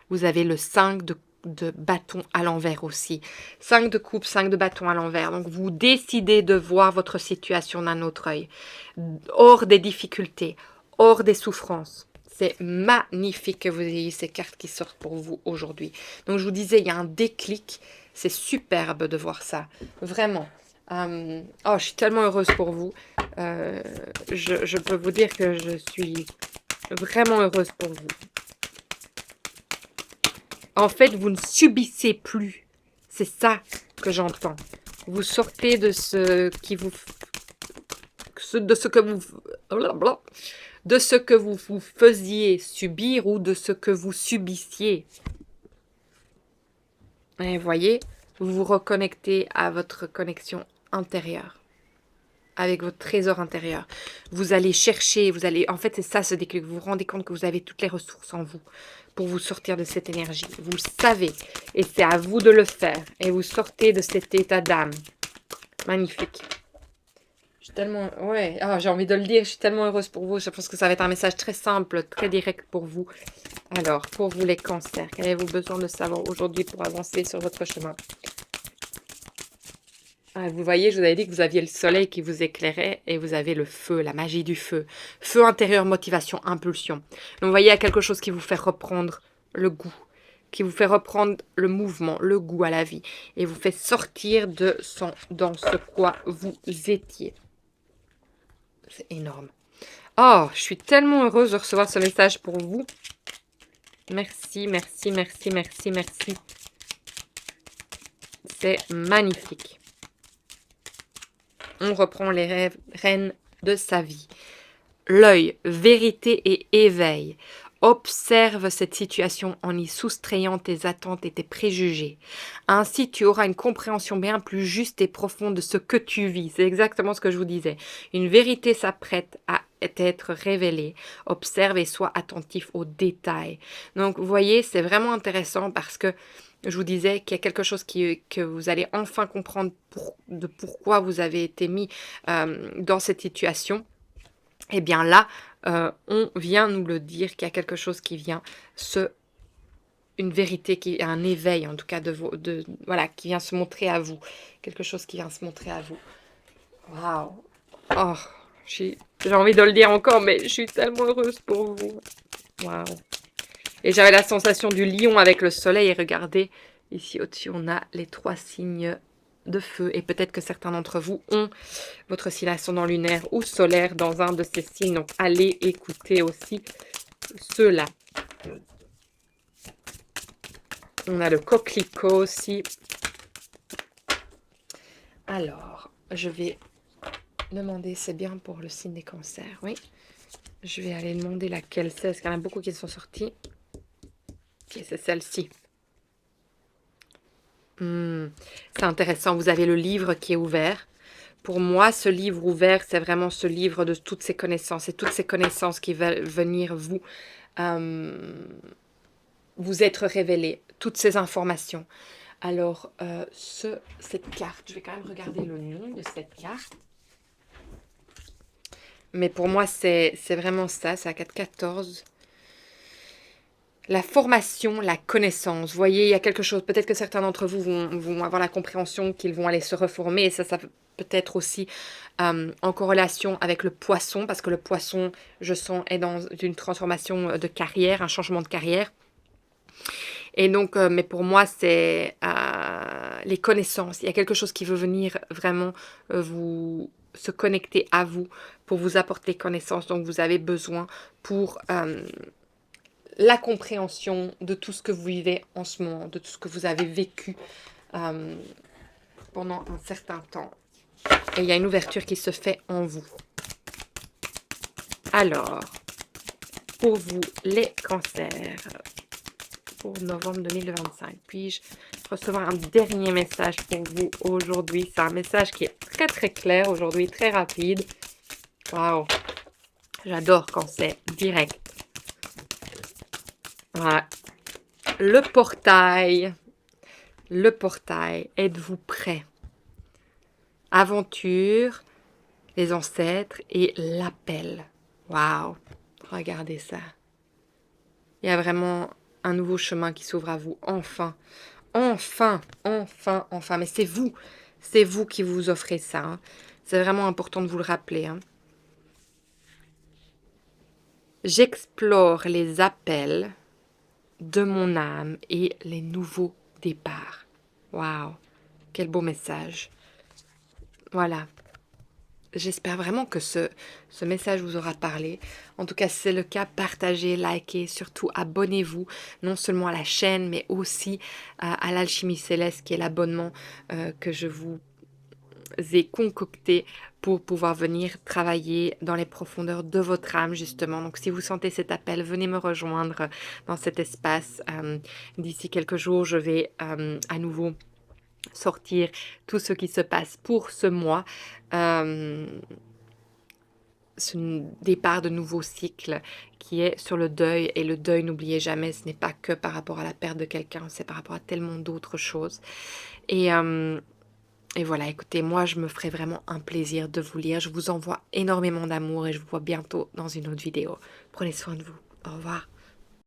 Vous avez le 5 de bâton à l'envers aussi. 5 de coupe, 5 de bâton à l'envers. Donc, vous décidez de voir votre situation d'un autre œil. Hors des difficultés, hors des souffrances. C'est magnifique que vous ayez ces cartes qui sortent pour vous aujourd'hui. Donc, je vous disais, il y a un déclic. C'est superbe de voir ça. Vraiment. Oh, je suis tellement heureuse pour vous. Je peux vous dire que je suis vraiment heureuse pour vous. En fait, vous ne subissez plus. C'est ça que j'entends. Vous sortez de ce qui vous... de ce que vous... de ce que vous faisiez subir ou de ce que vous subissiez. Et vous voyez, vous vous reconnectez à votre connexion intérieure, avec votre trésor intérieur. Vous allez chercher, en fait, c'est ça ce déclic. Vous vous rendez compte que vous avez toutes les ressources en vous pour vous sortir de cette énergie. Vous le savez, et c'est à vous de le faire. Et vous sortez de cet état d'âme. Magnifique. Je suis tellement... Ouais, j'ai envie de le dire, je suis tellement heureuse pour vous. Je pense que ça va être un message très simple, très direct pour vous. Alors, pour vous les cancers, qu'avez-vous besoin de savoir aujourd'hui pour avancer sur votre chemin? Vous voyez, je vous avais dit que vous aviez le soleil qui vous éclairait et vous avez le feu, la magie du feu. Feu intérieur, motivation, impulsion. Donc, vous voyez, il y a quelque chose qui vous fait reprendre le goût, qui vous fait reprendre le mouvement, le goût à la vie et vous fait sortir dans ce quoi vous étiez. C'est énorme. Oh, je suis tellement heureuse de recevoir ce message pour vous. Merci, merci, merci, merci, merci. C'est magnifique. On reprend les rênes de sa vie. L'œil, vérité et éveil. Observe cette situation en y soustrayant tes attentes et tes préjugés. Ainsi, tu auras une compréhension bien plus juste et profonde de ce que tu vis. C'est exactement ce que je vous disais. Une vérité s'apprête à être révélée. Observe et sois attentif aux détails. Donc, vous voyez, c'est vraiment intéressant parce que je vous disais qu'il y a quelque chose que vous allez enfin comprendre de pourquoi vous avez été mis dans cette situation. Eh bien là, on vient nous le dire qu'il y a quelque chose qui vient une vérité, un éveil en tout cas voilà, qui vient se montrer à vous. Quelque chose qui vient se montrer à vous. Waouh! Oh, j'ai envie de le dire encore, mais je suis tellement heureuse pour vous. Waouh! Et j'avais la sensation du lion avec le soleil. Et regardez, ici au-dessus, on a les 3 signes de feu. Et peut-être que certains d'entre vous ont votre signe ascendant lunaire ou solaire dans un de ces signes. Donc, allez écouter aussi ceux-là. On a le coquelicot aussi. Alors, je vais demander, c'est bien pour le signe des cancers, oui. Je vais aller demander laquelle c'est, parce qu'il y en a beaucoup qui sont sortis. Ok, c'est celle-ci. C'est intéressant, vous avez le livre qui est ouvert. Pour moi, ce livre ouvert, c'est vraiment ce livre de toutes ces connaissances et toutes ces connaissances qui veulent venir vous être révélées, toutes ces informations. Alors, cette carte, je vais quand même regarder le nom de cette carte. Mais pour moi, c'est vraiment ça, c'est la 4-14. La formation, la connaissance. Vous voyez, il y a quelque chose. Peut-être que certains d'entre vous vont avoir la compréhension qu'ils vont aller se reformer. Et ça peut être aussi en corrélation avec le poisson. Parce que le poisson, je sens, est dans une transformation de carrière, un changement de carrière. Et donc, mais pour moi, c'est les connaissances. Il y a quelque chose qui veut venir vraiment se connecter à vous pour vous apporter les connaissances dont vous avez besoin pour la compréhension de tout ce que vous vivez en ce moment, de tout ce que vous avez vécu pendant un certain temps. Et il y a une ouverture qui se fait en vous. Alors, pour vous, les cancers, pour novembre 2025, puis-je recevoir un dernier message pour vous aujourd'hui? C'est un message qui est très très clair aujourd'hui, très rapide. Waouh, j'adore quand c'est direct. Voilà. Le portail, êtes-vous prêt? Aventure, les ancêtres et l'appel. Waouh, regardez ça. Il y a vraiment un nouveau chemin qui s'ouvre à vous, enfin. Enfin. Mais c'est vous qui vous offrez ça. Hein. C'est vraiment important de vous le rappeler. Hein. J'explore les appels de mon âme et les nouveaux départs. Waouh, quel beau message. Voilà. J'espère vraiment que ce message vous aura parlé. En tout cas, si c'est le cas, partagez, likez, surtout abonnez-vous, non seulement à la chaîne, mais aussi à l'Alchimie Céleste, qui est l'abonnement que je vous ai concocté pour pouvoir venir travailler dans les profondeurs de votre âme, justement. Donc, si vous sentez cet appel, venez me rejoindre dans cet espace. D'ici quelques jours, je vais à nouveau sortir tout ce qui se passe pour ce mois. Ce départ de nouveau cycle qui est sur le deuil. Et le deuil, n'oubliez jamais, ce n'est pas que par rapport à la perte de quelqu'un, c'est par rapport à tellement d'autres choses. Et voilà, écoutez, moi, je me ferai vraiment un plaisir de vous lire. Je vous envoie énormément d'amour et je vous vois bientôt dans une autre vidéo. Prenez soin de vous. Au revoir.